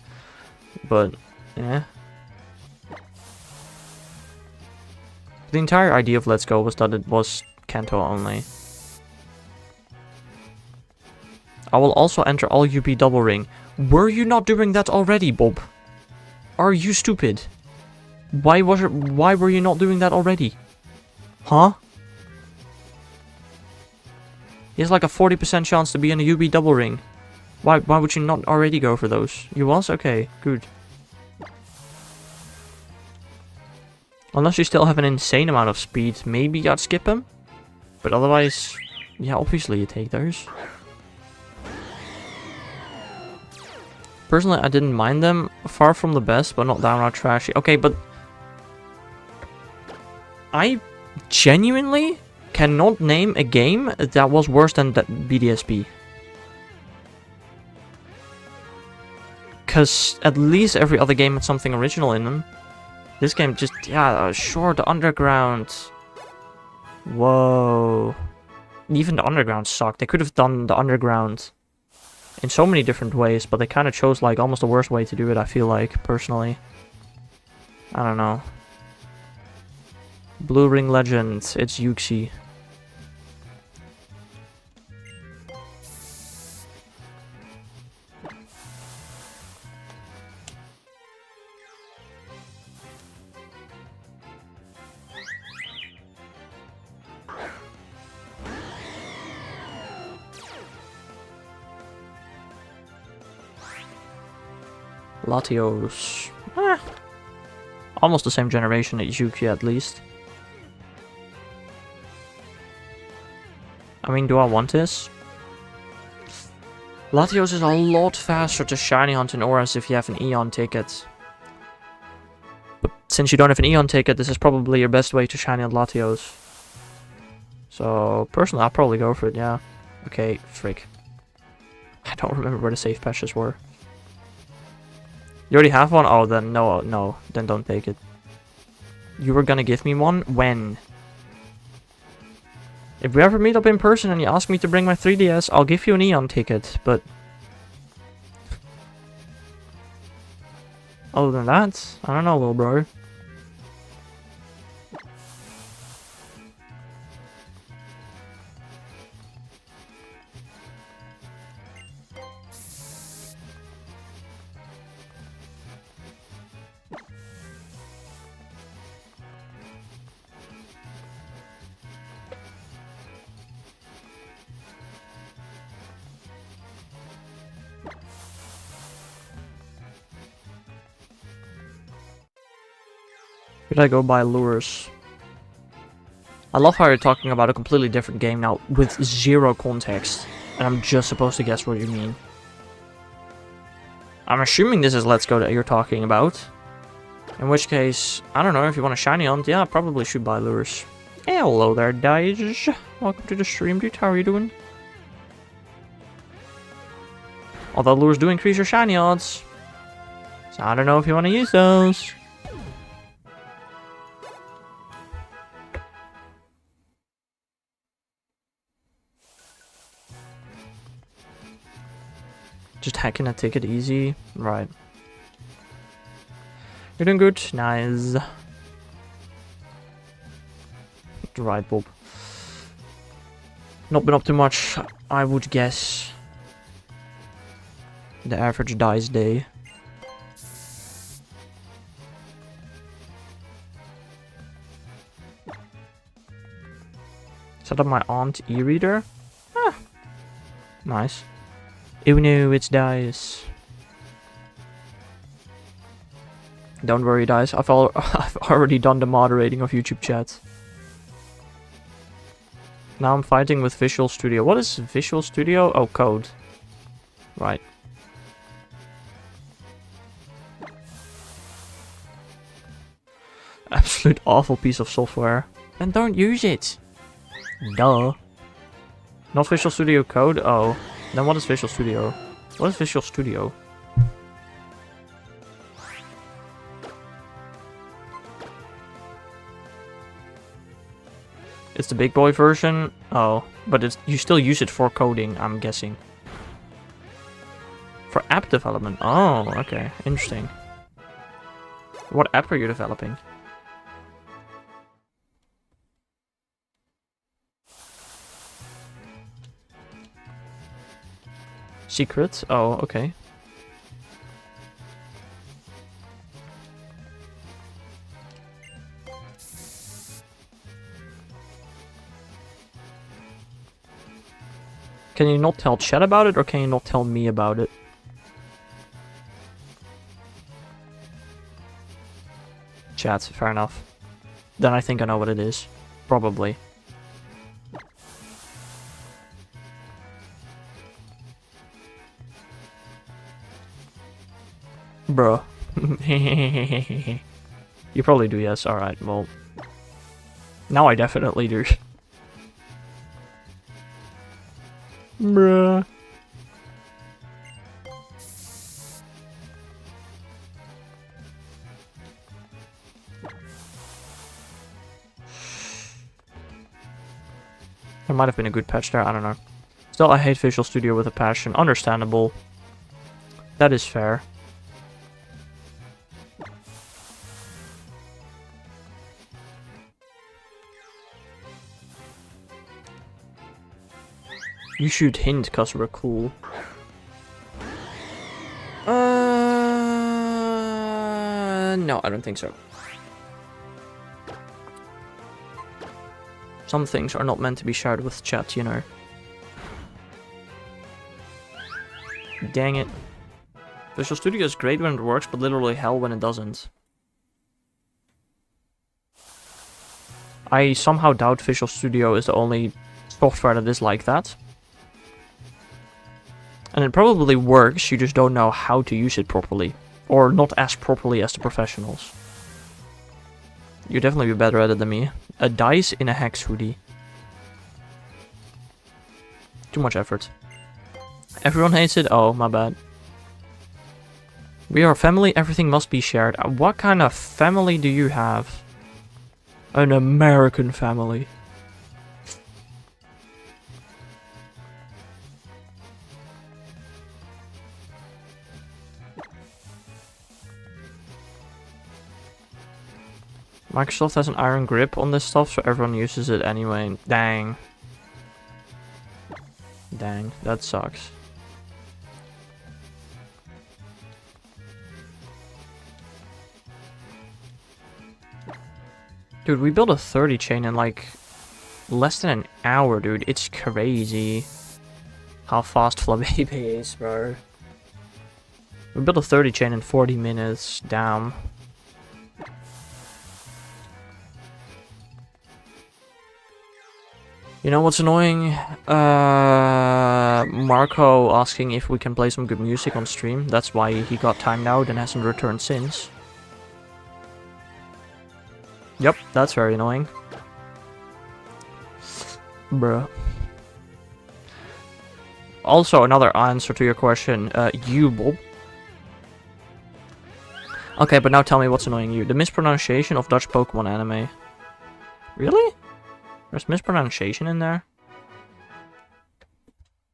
But, yeah. The entire idea of Let's Go was that it was Kanto only. I will also enter all UB Double Ring. Were you not doing that already, Bob? Are you stupid? Why were you not doing that already? Huh? He has like a 40% chance to be in a UB Double Ring. Why would you not already go for those? You was? Okay, good. Unless you still have an insane amount of speed, maybe I'd skip him. But otherwise, yeah, obviously you take those. Personally, I didn't mind them. Far from the best, but not downright trashy. Okay, but I genuinely cannot name a game that was worse than that BDSP. Because at least every other game had something original in them. This game just, yeah, sure, the Underground. Whoa. Even the Underground sucked. They could have done the Underground in so many different ways, but they kind of chose, like, almost the worst way to do it, I feel like, personally. I don't know. Blue Ring Legend, it's Yuxi. Latios. Almost the same generation as Yuki, at least. I mean, do I want this? Latios is a lot faster to shiny hunt in Auras if you have an Eon ticket. But since you don't have an Eon ticket, this is probably your best way to shiny hunt Latios. So, personally, I'll probably go for it, yeah. Okay, frick. I don't remember where the safe patches were. You already have one? Oh, then no, then don't take it. You were gonna give me one? When? If we ever meet up in person and you ask me to bring my 3DS, I'll give you an Eon ticket, but... other than that, I don't know, little bro. Should I go buy lures? I love how you're talking about a completely different game now with zero context. And I'm just supposed to guess what you mean. I'm assuming this is Let's Go that you're talking about. In which case, I don't know, if you want a shiny hunt, yeah, I probably should buy lures. Hello there, guys. Welcome to the stream, dude. How are you doing? Although lures do increase your shiny odds. So I don't know if you want to use those. Just hacking a ticket easy. Right. You're doing good. Nice. Right, Bob. Not been up too much, I would guess. The average dice day. Set up my aunt e-reader. Ah. Nice. Oh no, it's dice. Don't worry, dice. I've already done the moderating of YouTube chat. Now I'm fighting with Visual Studio. What is Visual Studio? Oh, code. Right. Absolute awful piece of software. Then don't use it. Duh. Not Visual Studio Code? Oh. Then what is Visual Studio? What is Visual Studio? It's the big boy version? Oh. But it's, you still use it for coding, I'm guessing. For app development? Oh, okay. Interesting. What app are you developing? Secret? Oh, okay. Can you not tell chat about it, or can you not tell me about it? Chat, fair enough. Then I think I know what it is. Probably. Bro. You probably do, yes. Alright, well. Now I definitely do. Bruh. There might have been a good patch there, I don't know. Still, I hate Visual Studio with a passion. Understandable. That is fair. You should hint cause we're cool. No, I don't think so. Some things are not meant to be shared with chat, you know. Dang it. Visual Studio is great when it works, but literally hell when it doesn't. I somehow doubt Visual Studio is the only software that is like that. And it probably works, you just don't know how to use it properly. Or not as properly as the professionals. You'd definitely be better at it than me. A dice in a hex hoodie. Too much effort. Everyone hates it? Oh, my bad. We are family, everything must be shared. What kind of family do you have? An American family. Microsoft has an iron grip on this stuff, so everyone uses it anyway. Dang. Dang, that sucks. Dude, we built a 30 chain in like less than an hour, dude. It's crazy how fast Flabebe is, bro. We built a 30 chain in 40 minutes. Damn. You know what's annoying? Marco asking if we can play some good music on stream. That's why he got timed out and hasn't returned since. Yep, that's very annoying. Bruh. Also, another answer to your question, you, Bob. Okay, but now tell me what's annoying you. The mispronunciation of Dutch Pokemon anime. Really? There's mispronunciation in there?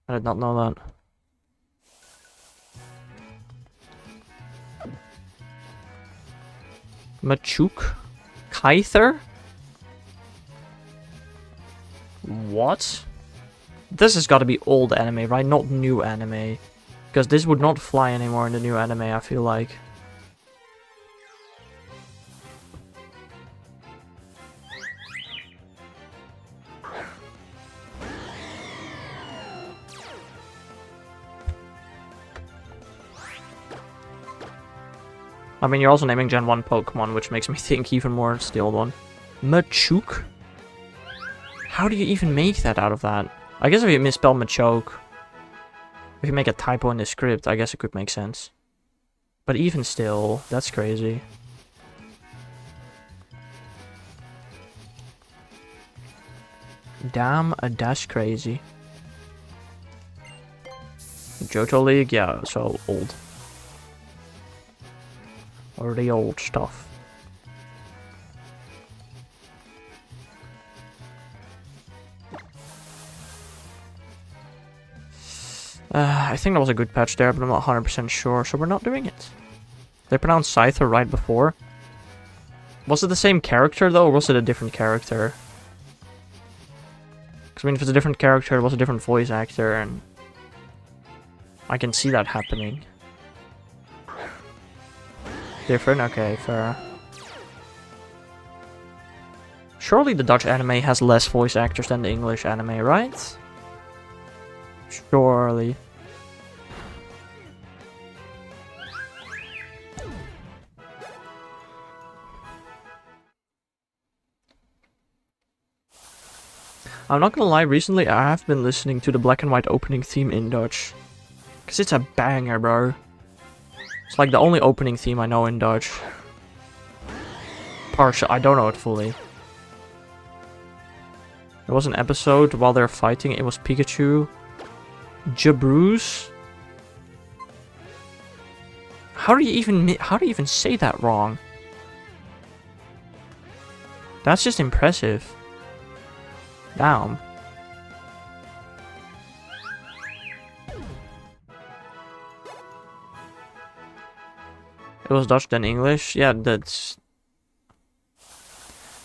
I did not know that. Machoke? Kyther? What? This has got to be old anime, right? Not new anime. Because this would not fly anymore in the new anime, I feel like. I mean, you're also naming Gen 1 Pokemon, which makes me think even more it's the old one. Machoke? How do you even make that out of that? I guess if you misspell Machoke, if you make a typo in the script, I guess it could make sense. But even still, that's crazy. Damn, that's crazy. Johto League? Yeah, so old. Or the old stuff. I think that was a good patch there, but I'm not 100% sure, so we're not doing it. They pronounced Scyther right before. Was it the same character though, or was it a different character? Because I mean, if it's a different character, it was a different voice actor, and I can see that happening. Different? Okay, fair. Surely the Dutch anime has less voice actors than the English anime, right? Surely. I'm not gonna lie, recently I have been listening to the Black and White opening theme in Dutch. Because it's a banger, bro. It's like the only opening theme I know in Dutch. Partial, I don't know it fully. There was an episode while they're fighting, it was Pikachu. Jabroos? How do you even say that wrong? That's just impressive. Damn. It was Dutch then English? Yeah, that's...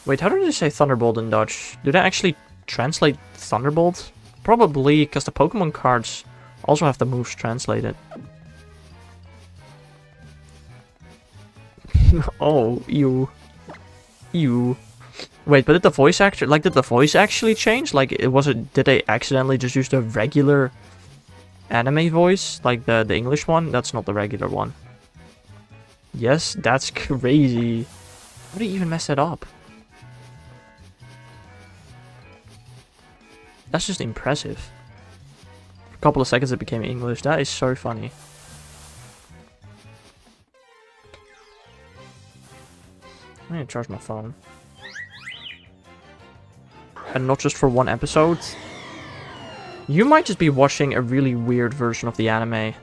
Wait, how do they say Thunderbolt in Dutch? Do they actually translate Thunderbolt? Probably, because the Pokemon cards also have the moves translated. Oh, ew. Ew. Wait, but did the voice actor... Like, did the voice actually change? Like, did they accidentally just use the regular anime voice? Like, the English one? That's not the regular one. Yes, that's crazy. How did he even mess that up? That's just impressive. For a couple of seconds it became English. That is so funny. I need to charge my phone. And not just for one episode. You might just be watching a really weird version of the anime.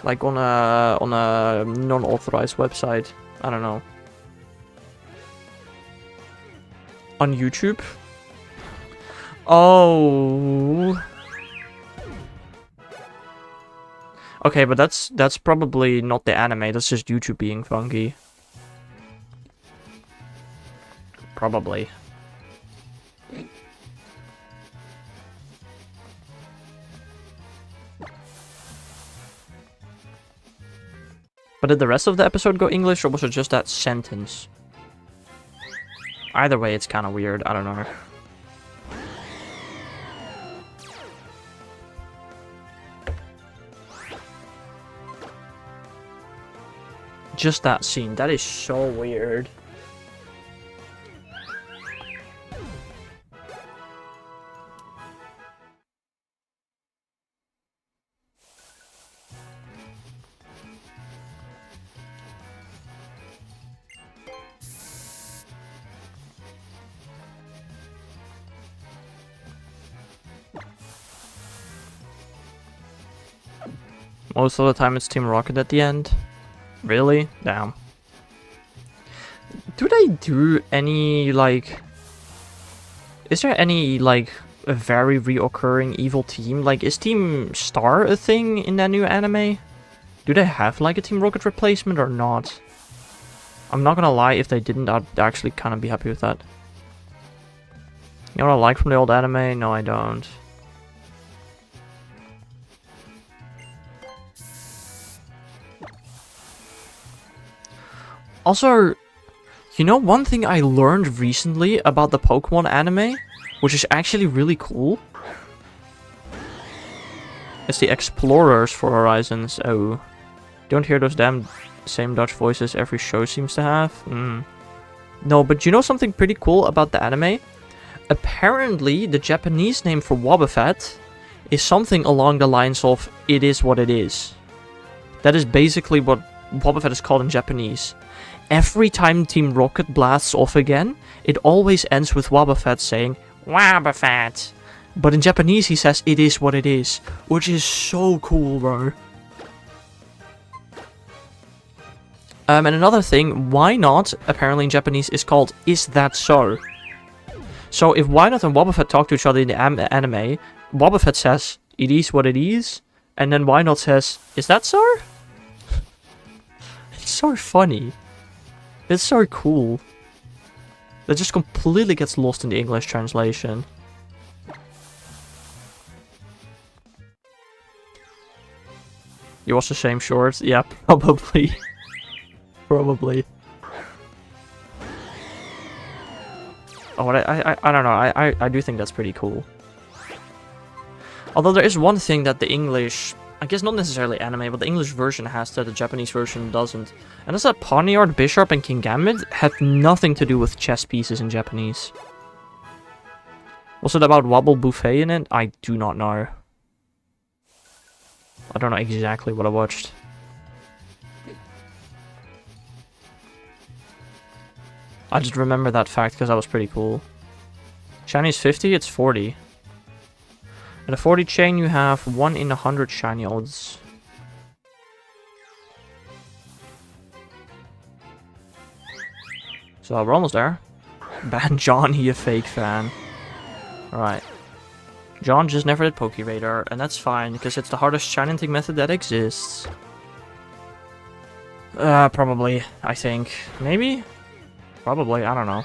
Like on a non-authorized website. I don't know. On YouTube? Oh. Okay, but that's probably not the anime. That's just YouTube being funky. Probably. But did the rest of the episode go English, or was it just that sentence? Either way, it's kind of weird. I don't know. Just that scene. That is so weird. Most of the time it's Team Rocket at the end. Really? Damn. Do they do any, like... Is there any, like, a very reoccurring evil team? Like, is Team Star a thing in that new anime? Do they have, like, a Team Rocket replacement or not? I'm not gonna lie, if they didn't, I'd actually kind of be happy with that. You know what I like from the old anime? No, I don't. Also, you know one thing I learned recently about the Pokemon anime, which is actually really cool? It's the Explorers for Horizons. Oh. Don't hear those damn same Dutch voices every show seems to have. No, but you know something pretty cool about the anime? Apparently, the Japanese name for Wobbuffet is something along the lines of, it is what it is. That is basically what Wobbuffet is called in Japanese. Every time Team Rocket blasts off again, it always ends with Wobbuffet saying, Wobbuffet. But in Japanese he says, it is what it is. Which is so cool, bro. And another thing, Why Not, apparently in Japanese, is called Is That So? So if Why Not and Wobbuffet talk to each other in the anime, Wobbuffet says, it is what it is. And then Why Not says, is that so? It's so funny. It's so cool. That just completely gets lost in the English translation. You watch the same shorts? Yeah, probably. Probably. Oh, I don't know. I do think that's pretty cool. Although there is one thing that the English, I guess not necessarily anime, but the English version has that the Japanese version doesn't. And that's that Poniard, Bishop, and King Gambit have nothing to do with chess pieces in Japanese. Was it about Wobble Buffet in it? I do not know. I don't know exactly what I watched. I just remember that fact because that was pretty cool. Chinese 50, it's 40. At a 40 chain, you have 1 in 100 shiny odds. So we're almost there. Ban John, he a fake fan. Alright. John just never did Pokeradar, and that's fine, because it's the hardest chanting method that exists. Probably, I think. Maybe? Probably, I don't know.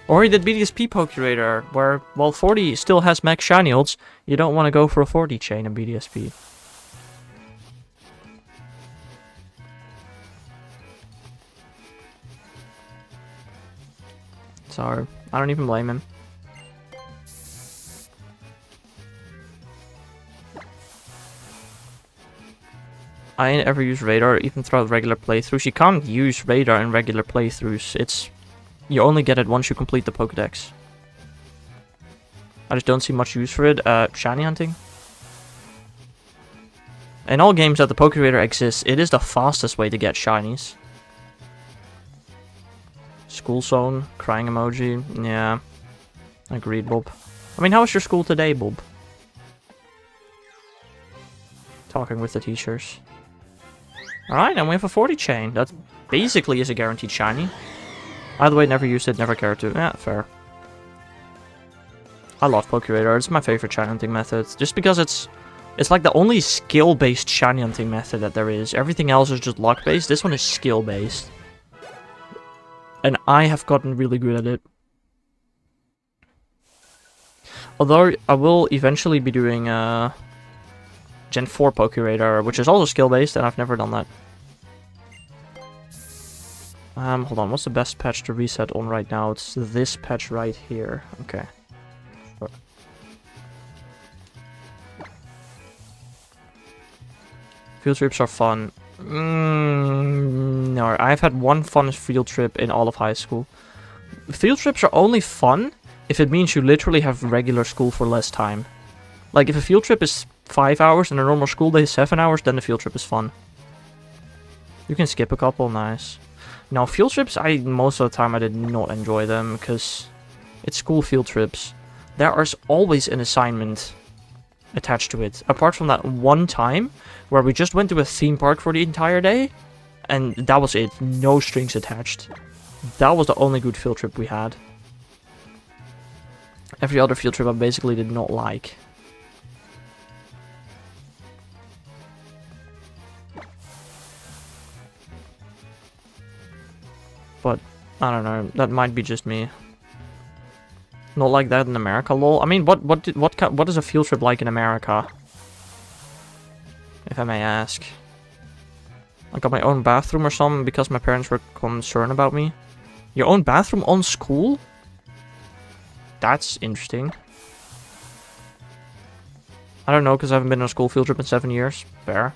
Or he did BDSP Pokeradar, where, while 40 still has max shiny odds, you don't want to go for a 40 chain in BDSP. So, I don't even blame him. I ain't ever used radar, even throughout regular playthroughs. You can't use radar in regular playthroughs. You only get it once you complete the Pokedex. I just don't see much use for it. Shiny hunting. In all games that the Pokeradar exists, it is the fastest way to get shinies. School zone, crying emoji. Yeah. Agreed, Bob. I mean, how was your school today, Bob? Talking with the teachers. Alright, and we have a 40 chain. That basically is a guaranteed shiny. Either way, never used it, never cared to. Yeah, fair. I love Pokeradar. It's my favorite shiny hunting method. Just because it's like the only skill-based shiny hunting method that there is. Everything else is just luck-based. This one is skill-based. And I have gotten really good at it. Although, I will eventually be doing Gen 4 Pokeradar, which is also skill-based, and I've never done that. Hold on, what's the best patch to reset on right now? It's this patch right here. Okay. Sure. Field trips are fun. No, I've had one fun field trip in all of high school. Field trips are only fun if it means you literally have regular school for less time. Like, if a field trip is 5 hours and a normal school day is 7 hours, then the field trip is fun. You can skip a couple, nice. Now, field trips, most of the time I did not enjoy them, because it's school field trips. There is always an assignment attached to it. Apart from that one time, where we just went to a theme park for the entire day, and that was it. No strings attached. That was the only good field trip we had. Every other field trip I basically did not like. But, I don't know, that might be just me. Not like that in America, lol. I mean, what is a field trip like in America? If I may ask. I got my own bathroom or something because my parents were concerned about me. Your own bathroom on school? That's interesting. I don't know, because I haven't been on a school field trip in 7 years. Fair.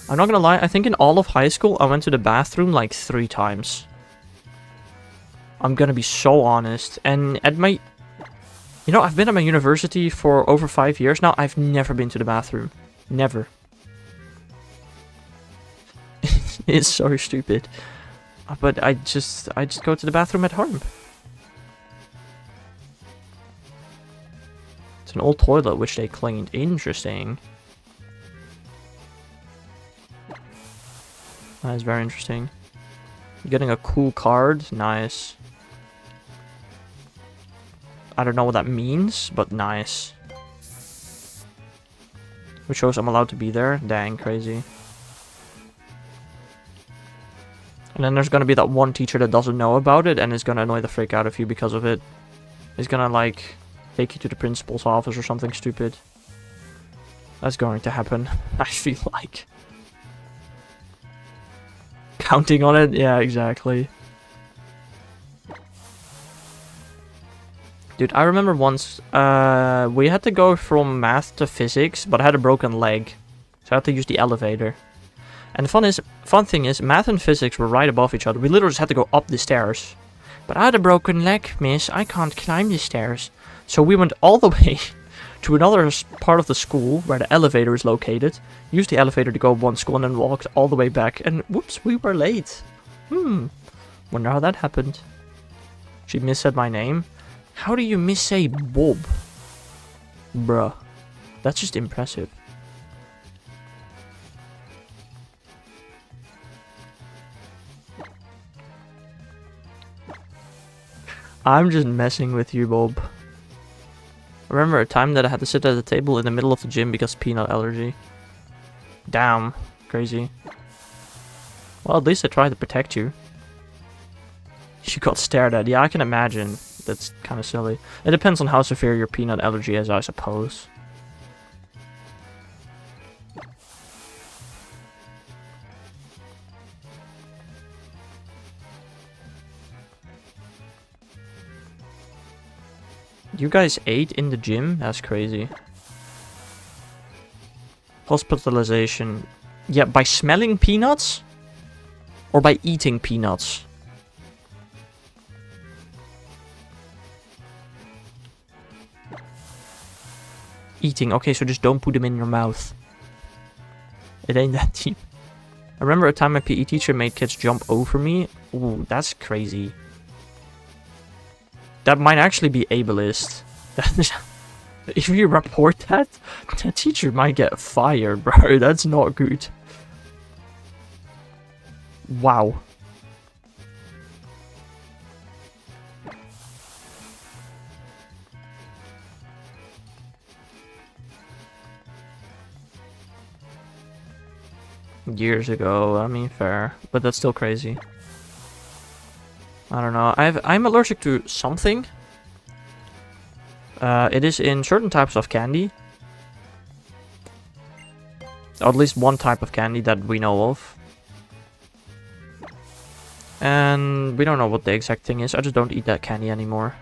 I'm not gonna lie, I think in all of high school, I went to the bathroom like 3 times. I'm gonna be so honest. And at my... You know, I've been at my university for over 5 years now. I've never been to the bathroom. Never. It's so stupid. But I just go to the bathroom at home. It's an old toilet which they cleaned. Interesting. That is very interesting. Getting a cool card. Nice. I don't know what that means, but nice. Which shows I'm allowed to be there. Dang, crazy. And then there's gonna be that one teacher that doesn't know about it and is gonna annoy the frick out of you because of it. He's gonna, like, take you to the principal's office or something stupid. That's going to happen, I feel like. Counting on it? Yeah, exactly. Dude, I remember once, we had to go from math to physics, but I had a broken leg. So I had to use the elevator. And the fun thing is, math and physics were right above each other. We literally just had to go up the stairs. But I had a broken leg, miss. I can't climb the stairs. So we went all the way to another part of the school where the elevator is located. Used the elevator to go up one school and then walked all the way back. And whoops, we were late. Wonder how that happened. She missaid my name. How do you missay Bob? Bruh. That's just impressive. I'm just messing with you, Bob. I remember a time that I had to sit at the table in the middle of the gym because peanut allergy. Damn. Crazy. Well, at least I tried to protect you. You got stared at. Yeah, I can imagine. That's kind of silly. It depends on how severe your peanut allergy is, I suppose. You guys ate in the gym? That's crazy. Hospitalization. Yeah, by smelling peanuts? Or by eating peanuts? Eating. Okay, so just don't put them in your mouth. It ain't that deep. I remember a time my PE teacher made kids jump over me. Ooh, that's crazy. That might actually be ableist. If you report that, the teacher might get fired, bro. That's not good. Wow. Years ago, I mean, fair. But that's still crazy. I don't know. I'm allergic to something. It is in certain types of candy. Or at least one type of candy that we know of. And we don't know what the exact thing is. I just don't eat that candy anymore.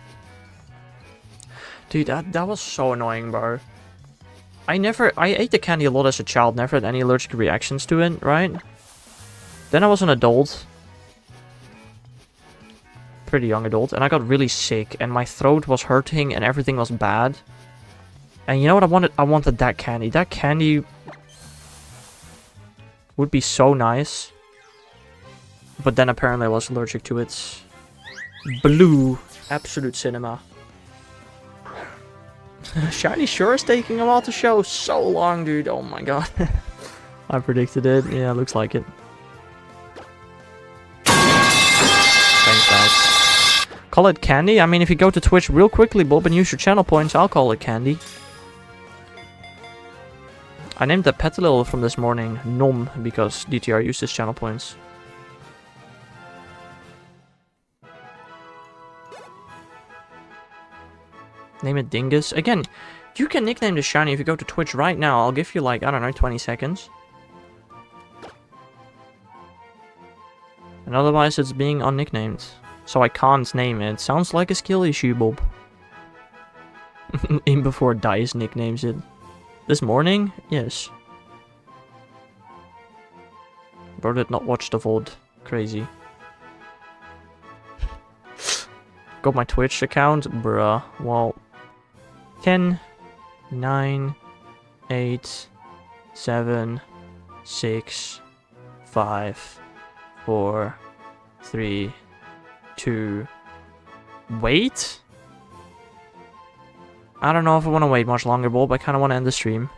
Dude, that was so annoying, bro. I ate the candy a lot as a child, never had any allergic reactions to it, right? Then I was an adult. Pretty young adult, and I got really sick, and my throat was hurting, and everything was bad. And you know what I wanted? I wanted that candy. That candy would be so nice. But then apparently I was allergic to it. Blue. Absolute cinema. Shiny sure is taking a while to show. So long, dude. Oh my god. I predicted it. Yeah, looks like it. Thanks, guys. Call it candy? I mean, if you go to Twitch real quickly, Bob, and use your channel points, I'll call it candy. I named the petalil from this morning Nom because DTR used his channel points. Name it Dingus. Again, you can nickname the shiny if you go to Twitch right now. I'll give you like, I don't know, 20 seconds. And otherwise it's being unnicknamed. So I can't name it. Sounds like a skill issue, Bob. In before Dice nicknames it. This morning? Yes. Bro did not watch the VOD. Crazy. Got my Twitch account? Bruh. Well... 10, 9, 8, 7, 6, 5, 4, 3, 2... Wait? I don't know if I want to wait much longer, Bob. I kind of want to end the stream.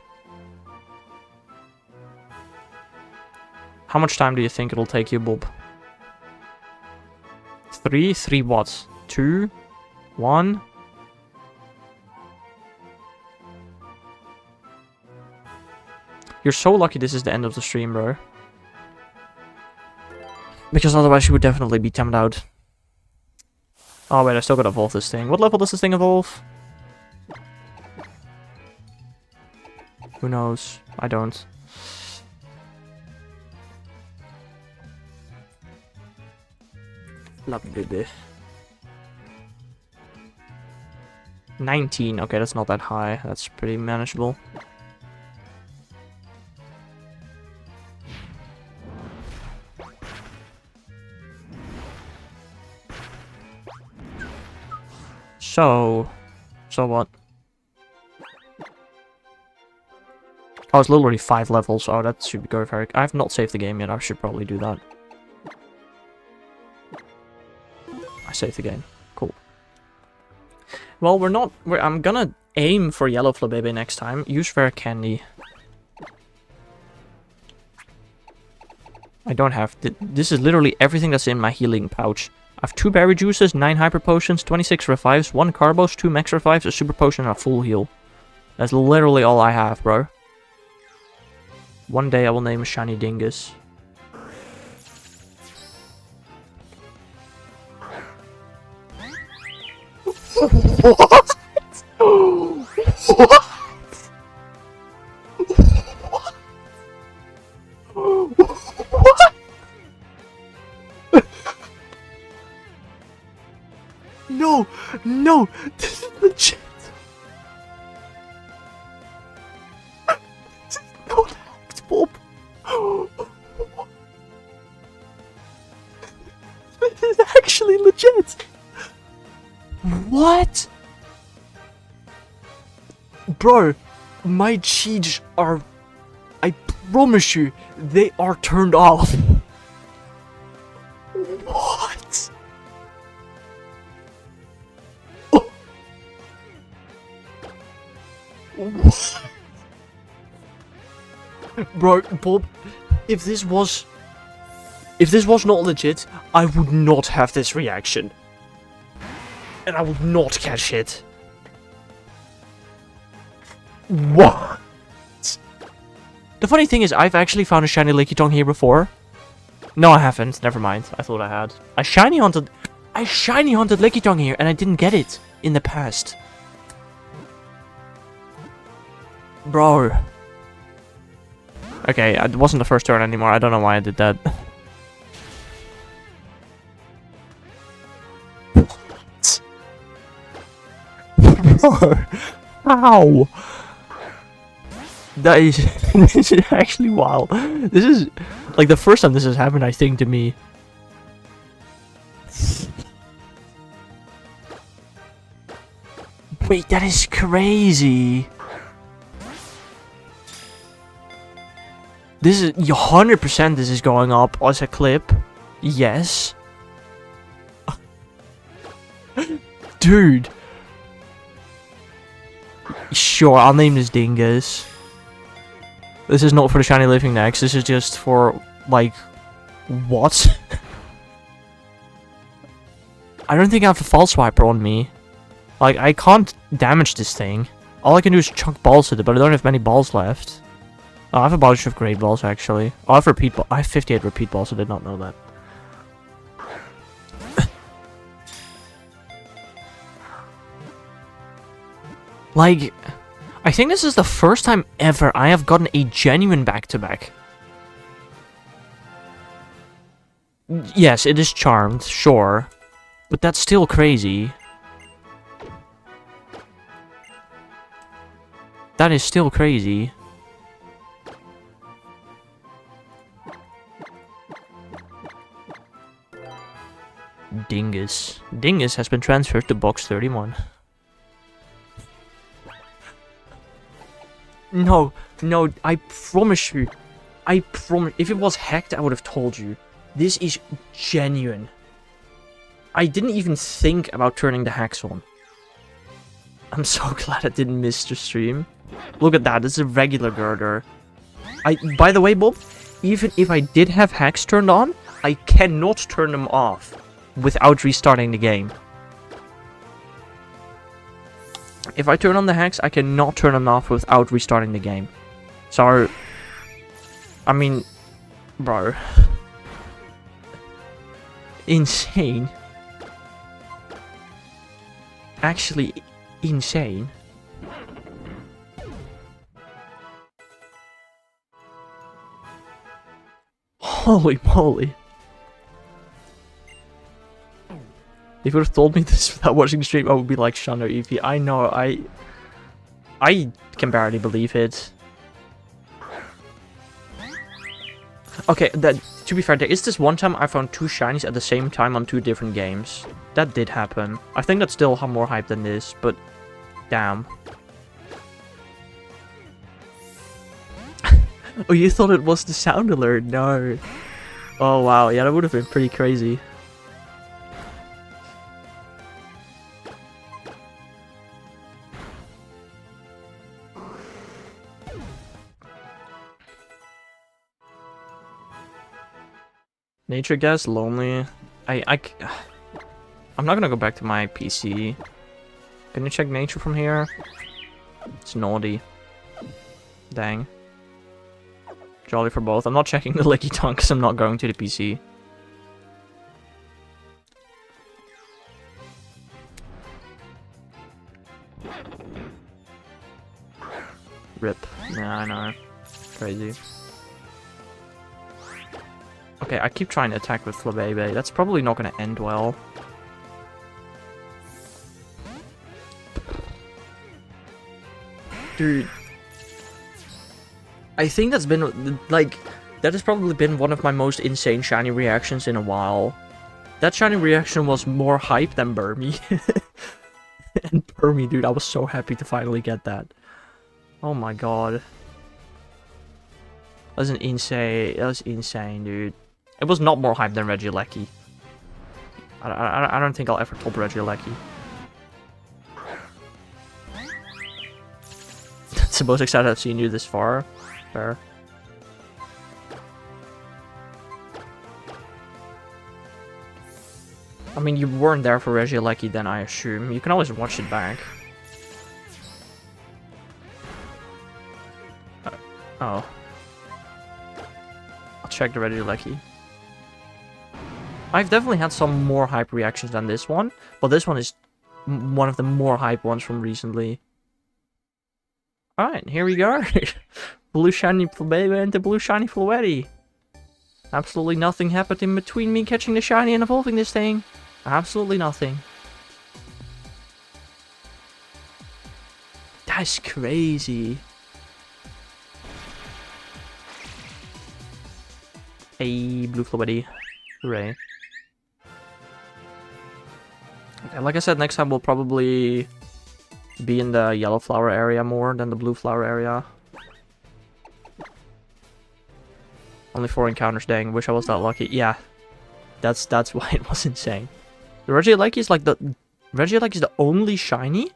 How much time do you think it'll take you, Bob? 3? 3 what? 2? 1? You're so lucky this is the end of the stream, bro. Because otherwise you would definitely be timed out. Oh wait, I still gotta evolve this thing. What level does this thing evolve? Who knows? I don't. Flabebe. 19. Okay, that's not that high. That's pretty manageable. So what? Oh, it's literally 5 levels. Oh, that should go very... I have not saved the game yet. I should probably do that. I saved the game. Cool. Well, I'm gonna aim for yellow Flabebe next time. Use rare candy. I don't have... This is literally everything that's in my healing pouch. I have 2 berry juices, 9 hyper potions, 26 revives, 1 carbos, 2 max revives, a super potion, and a full heal. That's literally all I have, bro. One day I will name a shiny dingus. What? What? What? No, no, this is legit. This is not hacked, Bob. This is actually legit. What? Bro, my cheats are... I promise you, they are turned off. What? Oh. What? Bro, Bob, if this was not legit, I would not have this reaction. And I would not catch it. What? The funny thing is, I've actually found a shiny Lickitung here before. No, I haven't. Never mind. I thought I had. I shiny hunted Lickitung here, and I didn't get it in the past. Bro. Okay, it wasn't the first turn anymore. I don't know why I did that. Bro, how? That is, this is actually wild. This is, like, the first time this has happened, I think, to me. Wait, that is crazy. This is, 100% this is going up as a clip. Yes. Dude. Sure, I'll name this Dingus. This is not for the shiny living next. This is just for, like, what? I don't think I have a false wiper on me. Like, I can't damage this thing. All I can do is chunk balls at it, but I don't have many balls left. Oh, I have a bunch of great balls, actually. Oh, I have repeat balls. I have 58 repeat balls, I did not know that. Like, I think this is the first time ever I have gotten a genuine back-to-back. Yes, it is charmed, sure. But that's still crazy. That is still crazy. Dingus. Dingus has been transferred to box 31. No, no, I promise you. I promise. If it was hacked, I would have told you. This is genuine. I didn't even think about turning the hacks on. I'm so glad I didn't miss the stream. Look at that, this is a regular girder. By the way, Bob, even if I did have hacks turned on, I cannot turn them off without restarting the game. If I turn on the hacks, I cannot turn them off without restarting the game. So, I mean, bro. Insane. Actually, insane. Holy moly. If you would have told me this without watching the stream, I would be like, Shano Eevee. I know, I can barely believe it. Okay, to be fair, there is this one time I found 2 shinies at the same time on 2 different games. That did happen. I think that's still more hype than this, but damn. Oh, you thought it was the sound alert? No. Oh, wow. Yeah, that would have been pretty crazy. Nature gas, lonely. I'm not gonna go back to my PC. Can you check nature from here? It's naughty. Dang. Jolly for both. I'm not checking the Licky Tongue because I'm not going to the PC. Rip. Yeah, I know. Crazy. Okay, I keep trying to attack with Flabebe. That's probably not going to end well. Dude. I think that's been, like, that has probably been one of my most insane shiny reactions in a while. That shiny reaction was more hype than Burmy. And Burmy, dude, I was so happy to finally get that. Oh my god. That was insane, dude. It was not more hype than Regieleki. I don't think I'll ever top Regieleki. That's the most excited I've seen you this far. Fair. I mean, you weren't there for Regieleki then, I assume. You can always watch it back. Oh. I'll check the Regieleki. I've definitely had some more hype reactions than this one, but this one is one of the more hype ones from recently. Alright, here we go. Blue shiny Flabebe and the blue shiny Floetti. Absolutely nothing happened in between me catching the shiny and evolving this thing. Absolutely nothing. That's crazy. Hey, blue Floetti. Hooray. Okay, like I said, next time we'll probably be in the yellow flower area more than the blue flower area. Only 4 encounters, dang. Wish I was that lucky. Yeah. That's why it was insane. The Regieleki is like Regieleki is the only shiny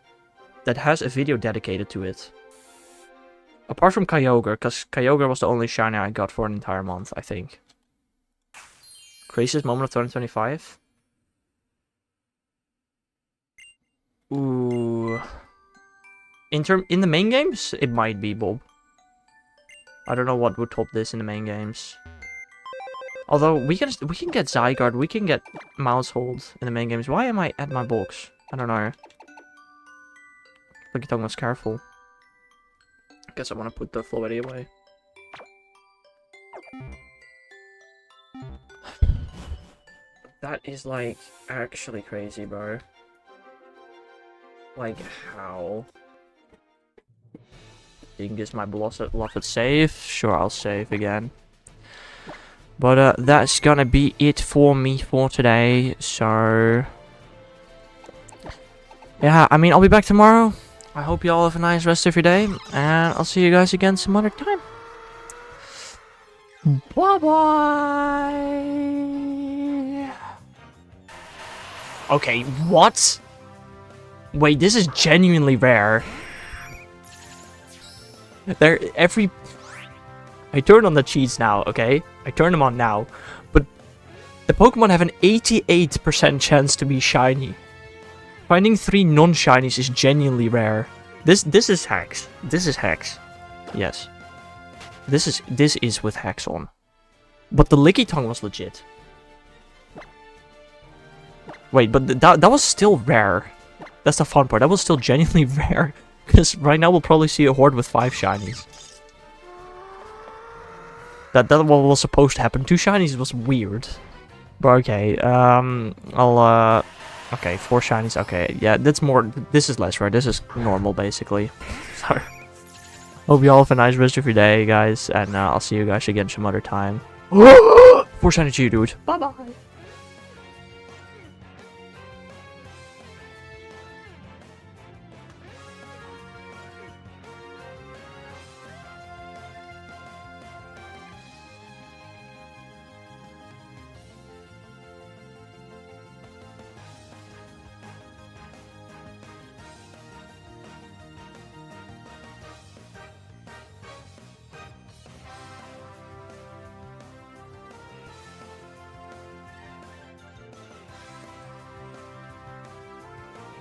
that has a video dedicated to it. Apart from Kyogre, because Kyogre was the only shiny I got for an entire month, I think. Craziest moment of 2025? Ooh. In the main games, it might be Bob. I don't know what would top this in the main games. Although we can get Zygarde, we can get Mousehold in the main games. Why am I at my box? I don't know. Licky Tongue was careful. Guess I want to put the Floetti away. That is like actually crazy, bro. Like how? Dingus my beloved save. Sure, I'll save again. But that's gonna be it for me for today. So yeah, I mean, I'll be back tomorrow. I hope you all have a nice rest of your day, and I'll see you guys again some other time. Bye bye. Okay, what? Wait, this is genuinely rare. I turn on the cheats now, okay? I turn them on now. But the Pokemon have an 88% chance to be shiny. Finding 3 non-shinies is genuinely rare. This is hacks. This is hacks. Yes. This is with hacks on. But the Licky Tongue was legit. Wait, but that was still rare. That's the fun part. That was still genuinely rare. Because right now we'll probably see a horde with 5 shinies. That what was supposed to happen. 2 shinies was weird. But okay, okay, 4 shinies, okay. Yeah, that's more, this is less rare. This is normal, basically. So, hope you all have a nice rest of your day, guys. And I'll see you guys again some other time. 4 shiny Geodude. Bye-bye.